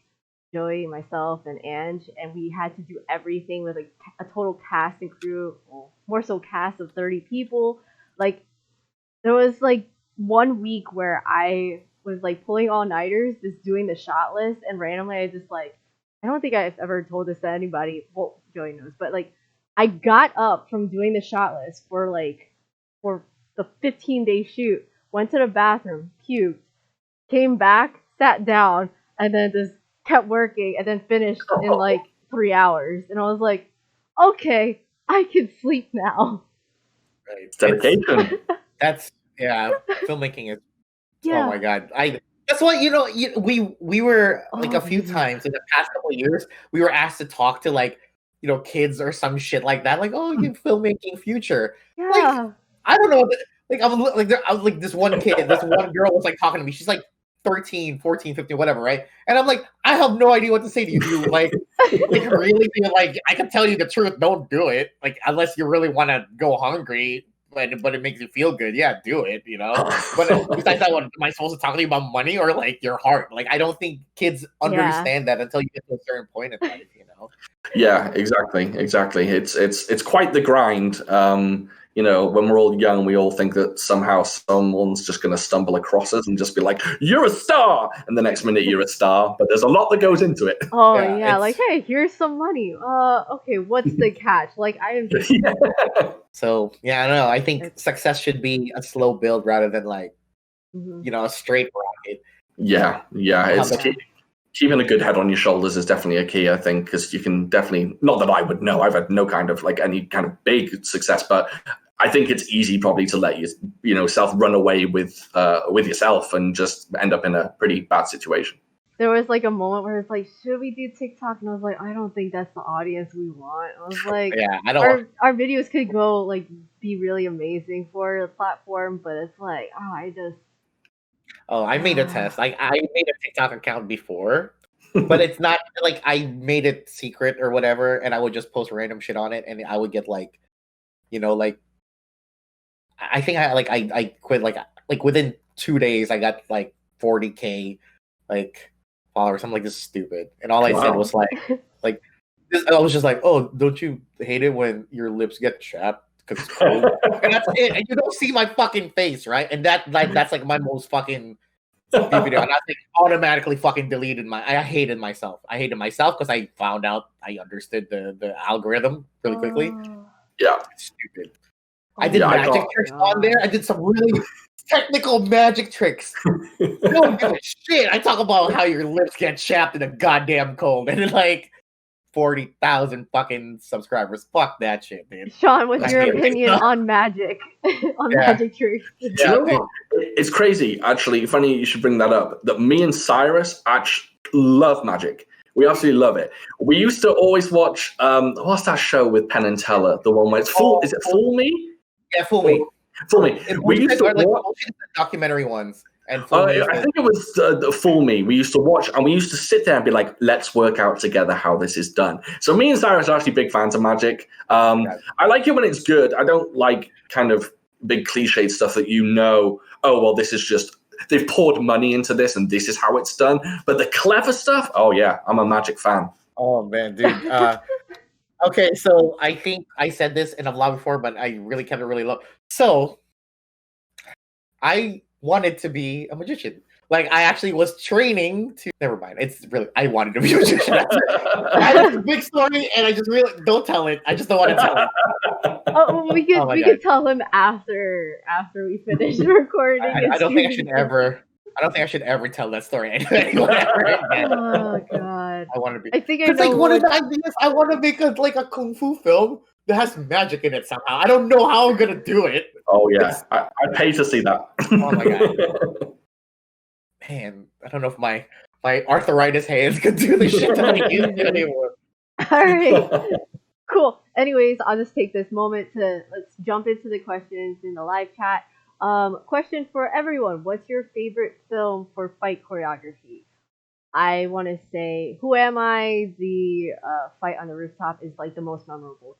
Joey, myself, and Ange, and we had to do everything with like a total cast and crew, well, more so cast of 30 people. Like there was like 1 week where I was like pulling all nighters, just doing the shot list, and randomly I just like, I don't think I've ever told this to anybody. Well, Joey knows, but like I got up from doing the shot list for the 15-day shoot, went to the bathroom, puked, came back, sat down, and then just kept working, and then finished in like 3 hours. And I was like, okay, I can sleep now. Right. Dedication. That's filmmaking is. Yeah. Oh my god! That's why we were like a few times in the past couple of years we were asked to talk to like kids or some shit like that, like, oh, you filmmaking future. Yeah. Like, I don't know, like I was like this one girl was like talking to me. She's like 13, 14, 15, whatever, right? And I'm like, I have no idea what to say to you, dude. Like really be like, I can tell you the truth, don't do it. Like, unless you really want to go hungry, but it makes you feel good, yeah, do it, But besides that, what am I supposed to talk to you about, money or like your heart? Like, I don't think kids understand that until you get to a certain point in life, Yeah, exactly. It's quite the grind. When we're all young, we all think that somehow someone's just going to stumble across us and just be like, "You're a star," and the next minute you're a star. But there's a lot that goes into it. Oh yeah, like, hey, here's some money. Okay, what's the catch? Like, I am just. So yeah, I don't know. I think success should be a slow build rather than like, a straight rocket. Yeah. It's keeping a good head on your shoulders is definitely a key, I think, because you can definitely, not that I would know, I've had no kind of like any kind of big success, but I think it's easy probably to let self run away with yourself and just end up in a pretty bad situation. There was like a moment where it's like, should we do TikTok? And I was like, I don't think that's the audience we want. I was like, I don't. Our videos could go like be really amazing for the platform, but it's like, I made a test. I made a TikTok account before, but it's not like I made it secret or whatever, and I would just post random shit on it, and I would get like, like, I think I quit like within 2 days I got like 40K like followers. I'm like, this is stupid, and all I said was like this, I was just like, oh, don't you hate it when your lips get chapped? Because it's cold. And that's it. And you don't see my fucking face, right? And that's like my most fucking video. And I think automatically fucking deleted I hated myself. I hated myself because I found out I understood the algorithm really quickly. Yeah. Stupid. I did magic tricks on there. I did some really technical magic tricks. No one gives a shit. I talk about how your lips get chapped in the goddamn cold. And then like 40,000 fucking subscribers. Fuck that shit, man. Shaun, what's your opinion on magic? Magic tricks? Do you know what? It's crazy, actually. Funny you should bring that up. That me and Cyrus actually love magic. We absolutely love it. We used to always watch what's that show with Penn and Teller? The one where it's is it Fool Me? Yeah, Fool Me. Fool Me. We used to watch the documentary ones. And I think it was Fool Me. We used to watch, and we used to sit there and be like, let's work out together how this is done. So me and Cyrus are actually big fans of magic. I like it when it's good. I don't like kind of big cliched stuff that oh, well, this is just, they've poured money into this and this is how it's done. But the clever stuff, oh yeah, I'm a magic fan. Oh man, dude. Okay, so I think I said this in a vlog before, but I really kept it really low. So I wanted to be a magician. Like, I actually was training to. Never mind. It's really. I wanted to be a magician. I had this big story, and I just really don't tell it. I just don't want to tell it. Oh, we could tell him after we finish recording. I don't think I should ever. I don't think I should ever tell that story anyone ever again. Oh god. I want to be. I think I know. Like one of the ideas. I want to make a kung fu film that has magic in it somehow. I don't know how I'm gonna do it. Oh yeah, I pay to see that. Oh my god, man! I don't know if my arthritis hands could do the shit that I used to anymore. All right, cool. Anyways, I'll just take this moment to let's jump into the questions in the live chat. Question for everyone: what's your favorite film for fight choreography? I want to say, Who Am I? The fight on the rooftop is like the most memorable.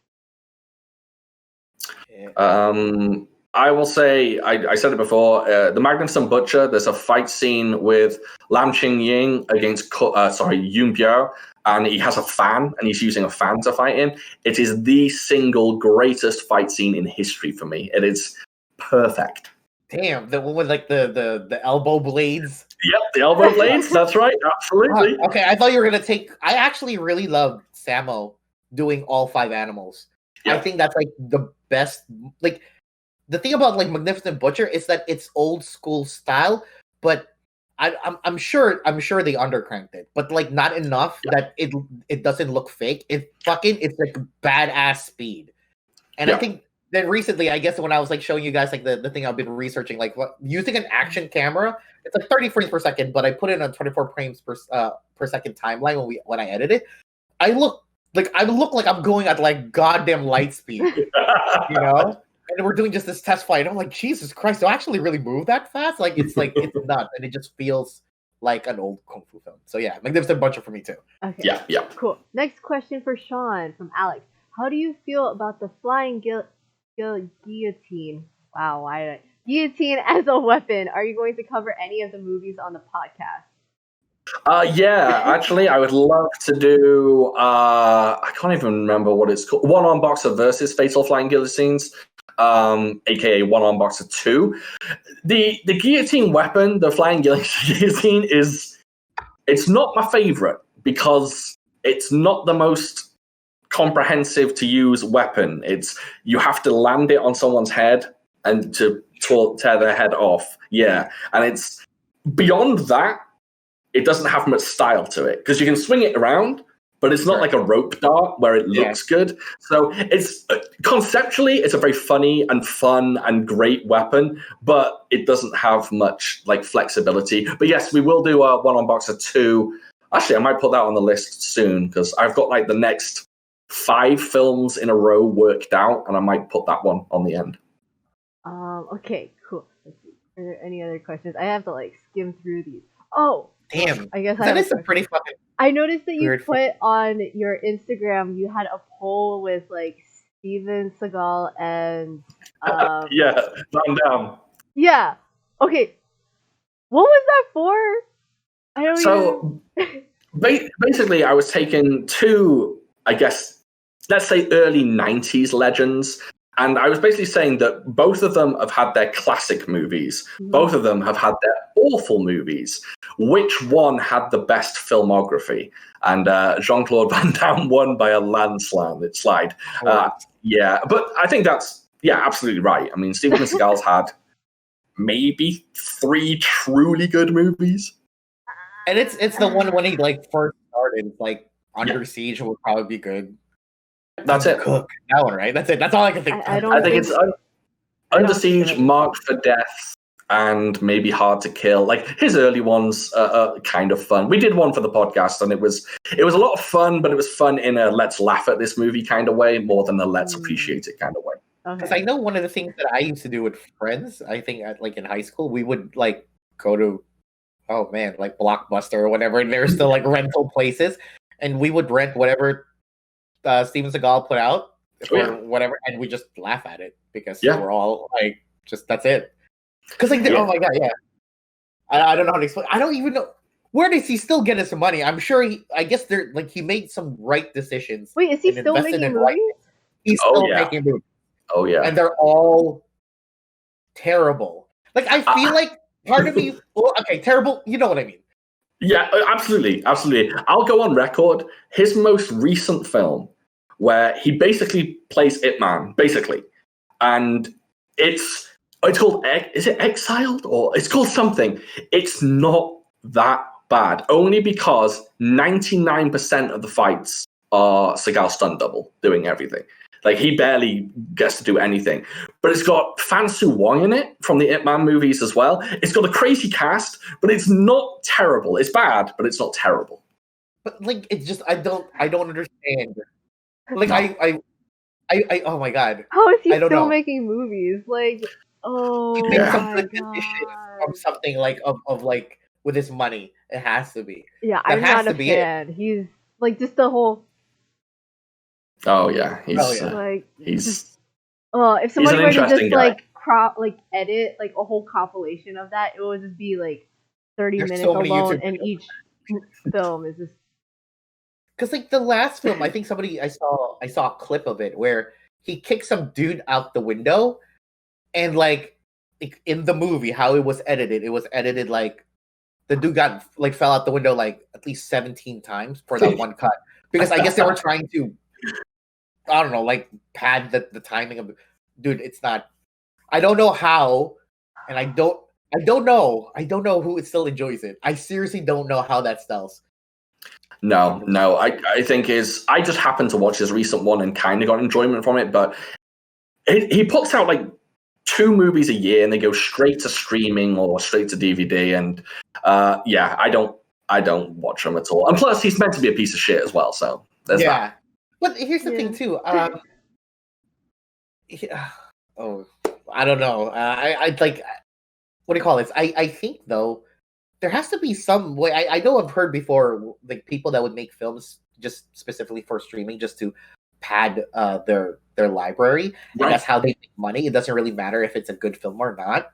I will say, I said it before, The Magnificent Butcher, there's a fight scene with Lam Ching Ying against, Yun Biao, and he has a fan, and he's using a fan to fight in. It is the single greatest fight scene in history for me. It is perfect. Damn, the one with like the elbow blades. Yep, the elbow blades, that's right, absolutely. Okay, I thought you were going to take... I actually really love Samo doing all 5 animals. Yeah. I think that's like the best... Like, the thing about like Magnificent Butcher is that it's old school style, but I'm sure they undercranked it, but like not enough that it doesn't look fake. It's like badass speed. And I think then recently, I guess when I was like showing you guys like the thing I've been researching, like using an action camera, it's like 30 frames per second, but I put it on 24 frames per second timeline when I edit it. I look like I'm going at like goddamn light speed, you know. And we're doing just this test flight. I'm like, Jesus Christ, do I actually really move that fast? It's nuts, and it just feels like an old kung fu film. So yeah, Magnificent Butcher for me too. Okay. Yeah. Cool. Next question for Shaun from Alex. How do you feel about the flying guillotine? Wow, guillotine as a weapon? Are you going to cover any of the movies on the podcast? Yeah, actually, I would love to do. I can't even remember what it's called. One Arm Boxer versus Fatal Flying Guillotines. AKA One Arm Boxer 2. The guillotine weapon, the flying guillotine, it's not my favorite because it's not the most comprehensive to use weapon. You have to land it on someone's head and to tear their head off. Yeah, and it's beyond that. It doesn't have much style to it because you can swing it around, but it's not like a rope dart where it looks good. So it's conceptually, it's a very funny and fun and great weapon, but it doesn't have much like flexibility. But yes, we will do a One Arm Boxer 2. Actually, I might put that on the list soon because I've got like the next 5 films in a row worked out, and I might put that one on the end. Okay, cool. Let's see. Are there any other questions? I have to like skim through these. Oh, damn! I guess that is a pretty fucking. I noticed that you put on your Instagram, you had a poll with like Steven Seagal and Van Damme. Yeah. Okay. What was that for? I don't So basically, I was taking 2, I guess, let's say early 90s legends. And I was basically saying that both of them have had their classic movies. Both of them have had their awful movies. Which one had the best filmography? And Jean-Claude Van Damme won by a landslide. Yeah, but I think that's, absolutely right. I mean, Steven Seagal's had maybe 3 truly good movies. And it's the one when he like first started, like Under Siege would probably be good. That's it. Cook. That one, right? That's it. That's all I can think. I think it's Under Siege, Marked for Death, and maybe Hard to Kill. Like his early ones are kind of fun. We did one for the podcast, and it was a lot of fun, but it was fun in a let's laugh at this movie kind of way, more than a let's appreciate it kind of way. Because I know one of the things that I used to do with friends, I think like in high school, we would like go to, like Blockbuster or whatever, and there's still like rental places, and we would rent whatever Steven Seagal put out or whatever, and we just laugh at it because we're all like, just that's it. Because like, oh my god, I don't know how to explain. I don't even know where does he still get his money. I'm sure I guess they're like he made some right decisions. Wait, is he still making movies? Right, he's still making movies. Oh yeah, and they're all terrible. Like I feel like part of me, terrible. You know what I mean? Yeah, absolutely. I'll go on record. His most recent film, where he basically plays Ip Man, and it's called is it Exiled or it's called something. It's not that bad, only because 99% of the fights are Seagal stunt double doing everything. Like he barely gets to do anything, but it's got Fan Su Wong in it from the Ip Man movies as well. It's got a crazy cast, but it's not terrible. It's bad, but it's not terrible. But like, it's just I don't understand. Like I oh my god, how is he still making movies? Like Oh He makes Yeah. some my good decisions from god. something like of like with his money. It has to be. Yeah, That I'm has not to a be it. fan. He's like just the whole Oh yeah, Oh yeah. like he's if he's somebody an were to interesting just guy. like edit like a whole compilation of that, it would just be like 30 There's minutes so many alone, YouTube and videos. each film is just Because like the last film, I think I saw a clip of it where he kicked some dude out the window, and like in the movie, how it was edited like the dude got like fell out the window like at least 17 times for that one cut. Because I guess they were trying to, I don't know, like pad the timing of dude, it's not, I don't know how, and I don't know who still enjoys it. I seriously don't know how that sells. No, I think I just happened to watch his recent one and kind of got enjoyment from it, but he puts out like 2 movies a year and they go straight to streaming or straight to DVD, and yeah, I don't watch them at all. And plus, he's meant to be a piece of shit as well, so there's that. Yeah. But here's the Yeah. thing too. Oh, I don't know. I like, what do you call this? I think though there has to be some way. I know I've heard before like people that would make films just specifically for streaming just to pad their library, and Right. that's how they make money. It doesn't really matter if it's a good film or not.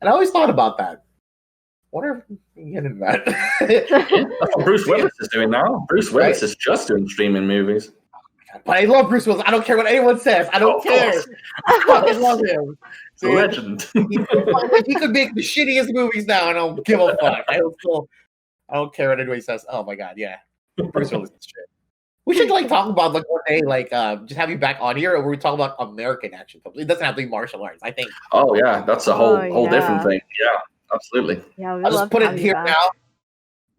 And I always thought about that. I wonder if we can get into that. That's what Bruce Willis is doing now. Bruce Willis Right? is just doing streaming movies. But I love Bruce Willis. I don't care what anyone says. I don't Of care. course. I fucking love him. He's a Dude. legend. He could make the shittiest movies now, and I don't give a fuck. I don't care what anybody says. Oh my god, yeah, Bruce Willis is shit. We should like talk about like one day, like just have you back on here, or we talk about American action films. It doesn't have to be martial arts. I think Oh yeah, that's a whole Oh, different yeah. thing. Yeah, absolutely. yeah. We I'll love just put to it have you here back. now.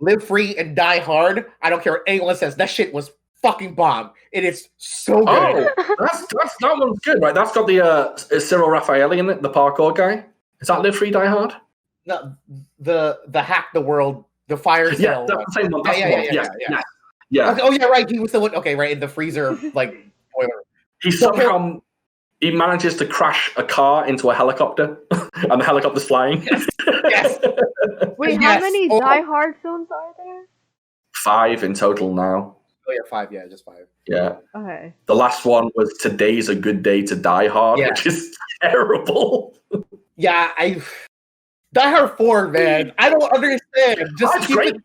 Live Free and Die Hard. I don't care what anyone says. That shit was fucking bomb. It is so good. Oh, that one's good, right? That's got the Cyril Raffaelli in it, the parkour guy. Is that Live Free Die Hard? No, the Hack the World, the fire Yeah, sale. that's the same one. That's the one. Yeah. Okay, oh yeah, right. He was the one. Okay, right in the freezer, like boiler. He somehow he manages to crash a car into a helicopter, and the helicopter's flying. Yes. Wait, how Yes. many Oh. Die Hard films are there? 5 in total now. Oh yeah, 5. Yeah, just 5. Yeah. Okay. The last one was Today's a Good Day to Die Hard, Yeah. which is terrible. Yeah, Die Hard 4, man. I don't understand. Just That's keep great. it.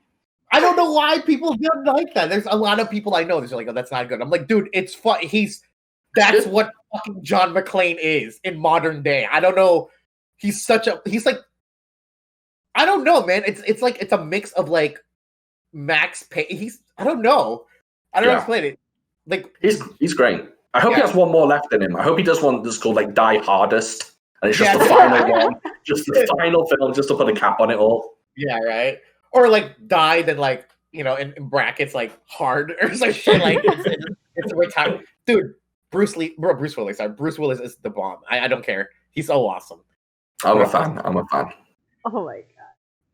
I don't know why people don't like that. There's a lot of people I know that's like, oh, that's not good. I'm like, dude, it's fun. That's what fucking John McClane is in modern day. I don't know. He's like, I don't know, man. It's like it's a mix of like Max Payne. I don't know. I don't know how to explain it. Like He's great. I hope he Yeah. has one more left in him. I hope he does one that's called like Die Hardest, and it's just Yeah. the final one, just the final film, just to put a cap on it all. Yeah, right. Or like die, then like in brackets like hard or some shit. Like it's a retire. Dude, Bruce Willis. Sorry, Bruce Willis is the bomb. I don't care. He's so awesome. I'm a fan. Oh my god.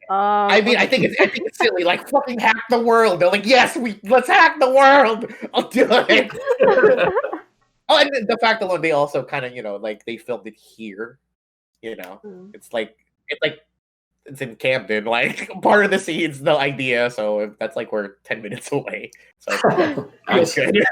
I mean, I think it's silly. Like fucking hack the world. They're like, yes, let's hack the world. I'll do it. Oh, and the fact alone, they also kind of like they filmed it here. It's like it's in Camden. Like part of the scene's the idea, so that's like we're 10 minutes away. So feels good.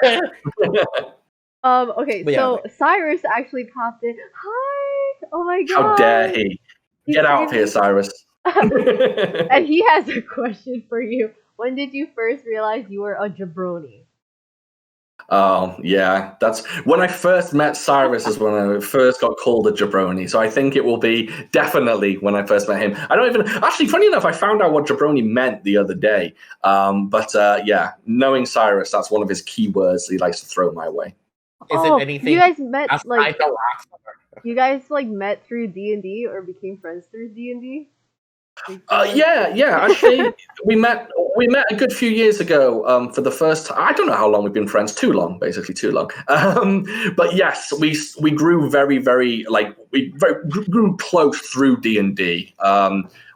Okay, But yeah, so Cyrus actually popped in. Hi! Oh my god! How dare he? He's Get out of here, crazy. Cyrus. And he has a question for you. When did you first realize you were a jabroni? Oh, yeah. That's when I first met Cyrus, is when I first got called a jabroni. So I think it will be definitely when I first met him. I don't even actually, funny enough, I found out what jabroni meant the other day. But yeah, knowing Cyrus, that's one of his keywords he likes to throw my way. Is it anything You guys met outside the rocks? you guys met through D&D or became friends through D&D? Yeah. Actually, we met a good few years ago for the first time. I don't know how long we've been friends. Too long, basically too long. But yes, we grew very, very grew close through D&D.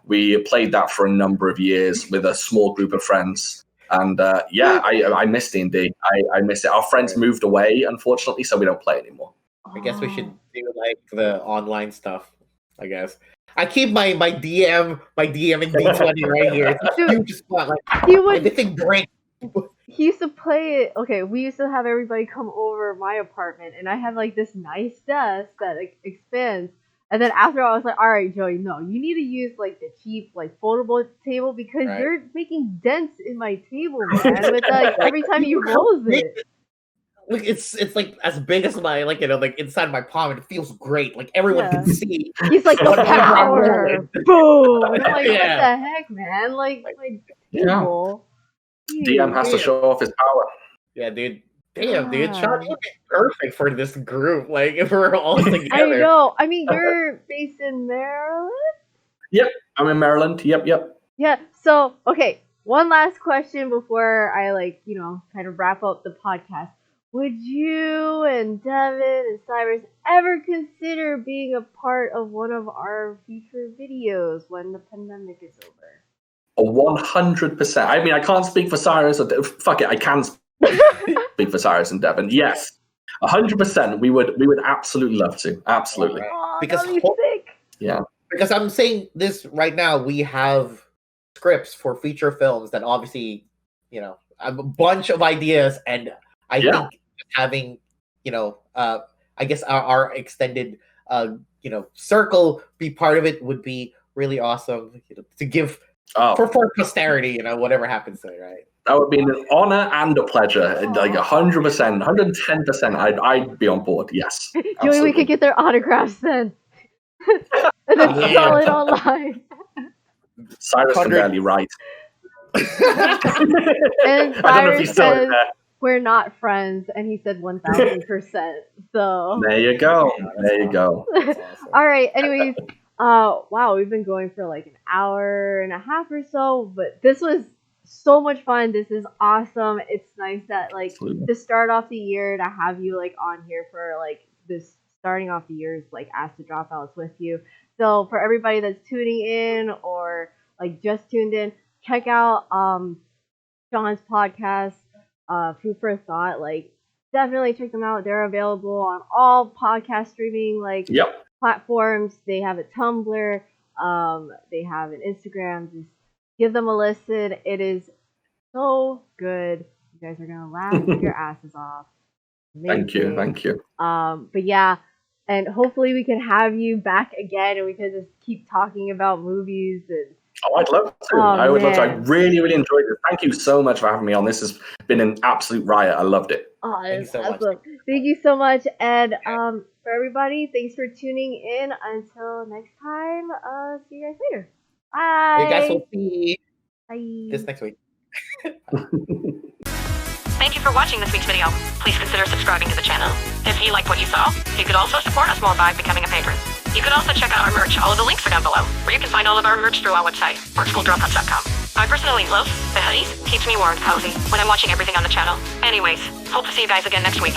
We played that for a number of years with a small group of friends. And yeah, I miss D&D. I miss it. Our friends moved away, unfortunately, so we don't play anymore. I guess we should do like the online stuff. I guess. I keep my DM and D20 right here. It's a Dude, huge spot. Like he would. everything breaks. He used to play it. Okay, we used to have everybody come over my apartment, and I had like this nice desk that like expands. And then after I was like, all right, Joey, no, you need to use like the cheap like foldable table because Right. you're making dents in my table, man. With like every time you rolls it. Like it's like as big as my like like inside my palm, and it feels great. Like everyone Yeah. can see. He's like the Whatever I'm power, rolling. boom. And I'm like, Yeah. what the heck, man? Like my table. DM has to show off his power. Yeah, dude. Damn, dude. God. Sean, you'd be perfect for this group. Like if we're all together. I know. I mean, you're based in Maryland. Yep, I'm in Maryland. Yep. Yeah. So, okay, one last question before I kind of wrap up the podcast. Would you and Devin and Cyrus ever consider being a part of one of our future videos when the pandemic is over? 100%. I mean, I can't speak for Cyrus. Fuck it, I can speak for Cyrus and Devin. Yes, 100%. We would absolutely love to. Absolutely. Oh, Because that'd be sick. Yeah. Because I'm saying this right now, we have scripts for feature films that obviously, a bunch of ideas, and I think having, I guess our extended, circle be part of it would be really awesome to give for posterity, whatever happens there, right? That would be an honor and a pleasure. Like 100%, 110%. I'd be on board. Yes. Joey, we could get their autographs then. And then sell it online. Cyrus can barely write. And I don't know if he's Cyrus still in says, there. we're not friends, and he said 1,000%. So There you go. There you go. That's awesome. all right. Anyways, wow, we've been going for like an hour and a half or so, but this was so much fun. This is awesome. It's nice that Absolutely. to start off the year to have you on here for this starting off the year's Ask The Dropouts with you. So for everybody that's tuning in or just tuned in, check out Sean's podcast, Food for Thought. Definitely check them out. They're available on all podcast streaming platforms. They have a Tumblr. They have an Instagram. Just give them a listen. It is so good. You guys are gonna laugh your asses off. Amazing. Thank you. But yeah, and hopefully we can have you back again, and we can just keep talking about movies and. Oh, I'd love to. I would love to. I really, really enjoyed it. Thank you so much for having me on. This has been an absolute riot. I loved it. Oh, Thank you that's so much. awesome. Thank you so much. And for everybody, thanks for tuning in. Until next time, see you guys later. Bye. You guys will see Bye. this next week. Thank you for watching this week's video. Please consider subscribing to the channel. If you liked what you saw, you could also support us more by becoming a patron. You can also check out our merch. All of the links are down below, where you can find all of our merch through our website, artschool.dropouts.com. I personally love the hoodies. Keeps me warm, cozy, when I'm watching everything on the channel. Anyways, hope to see you guys again next week.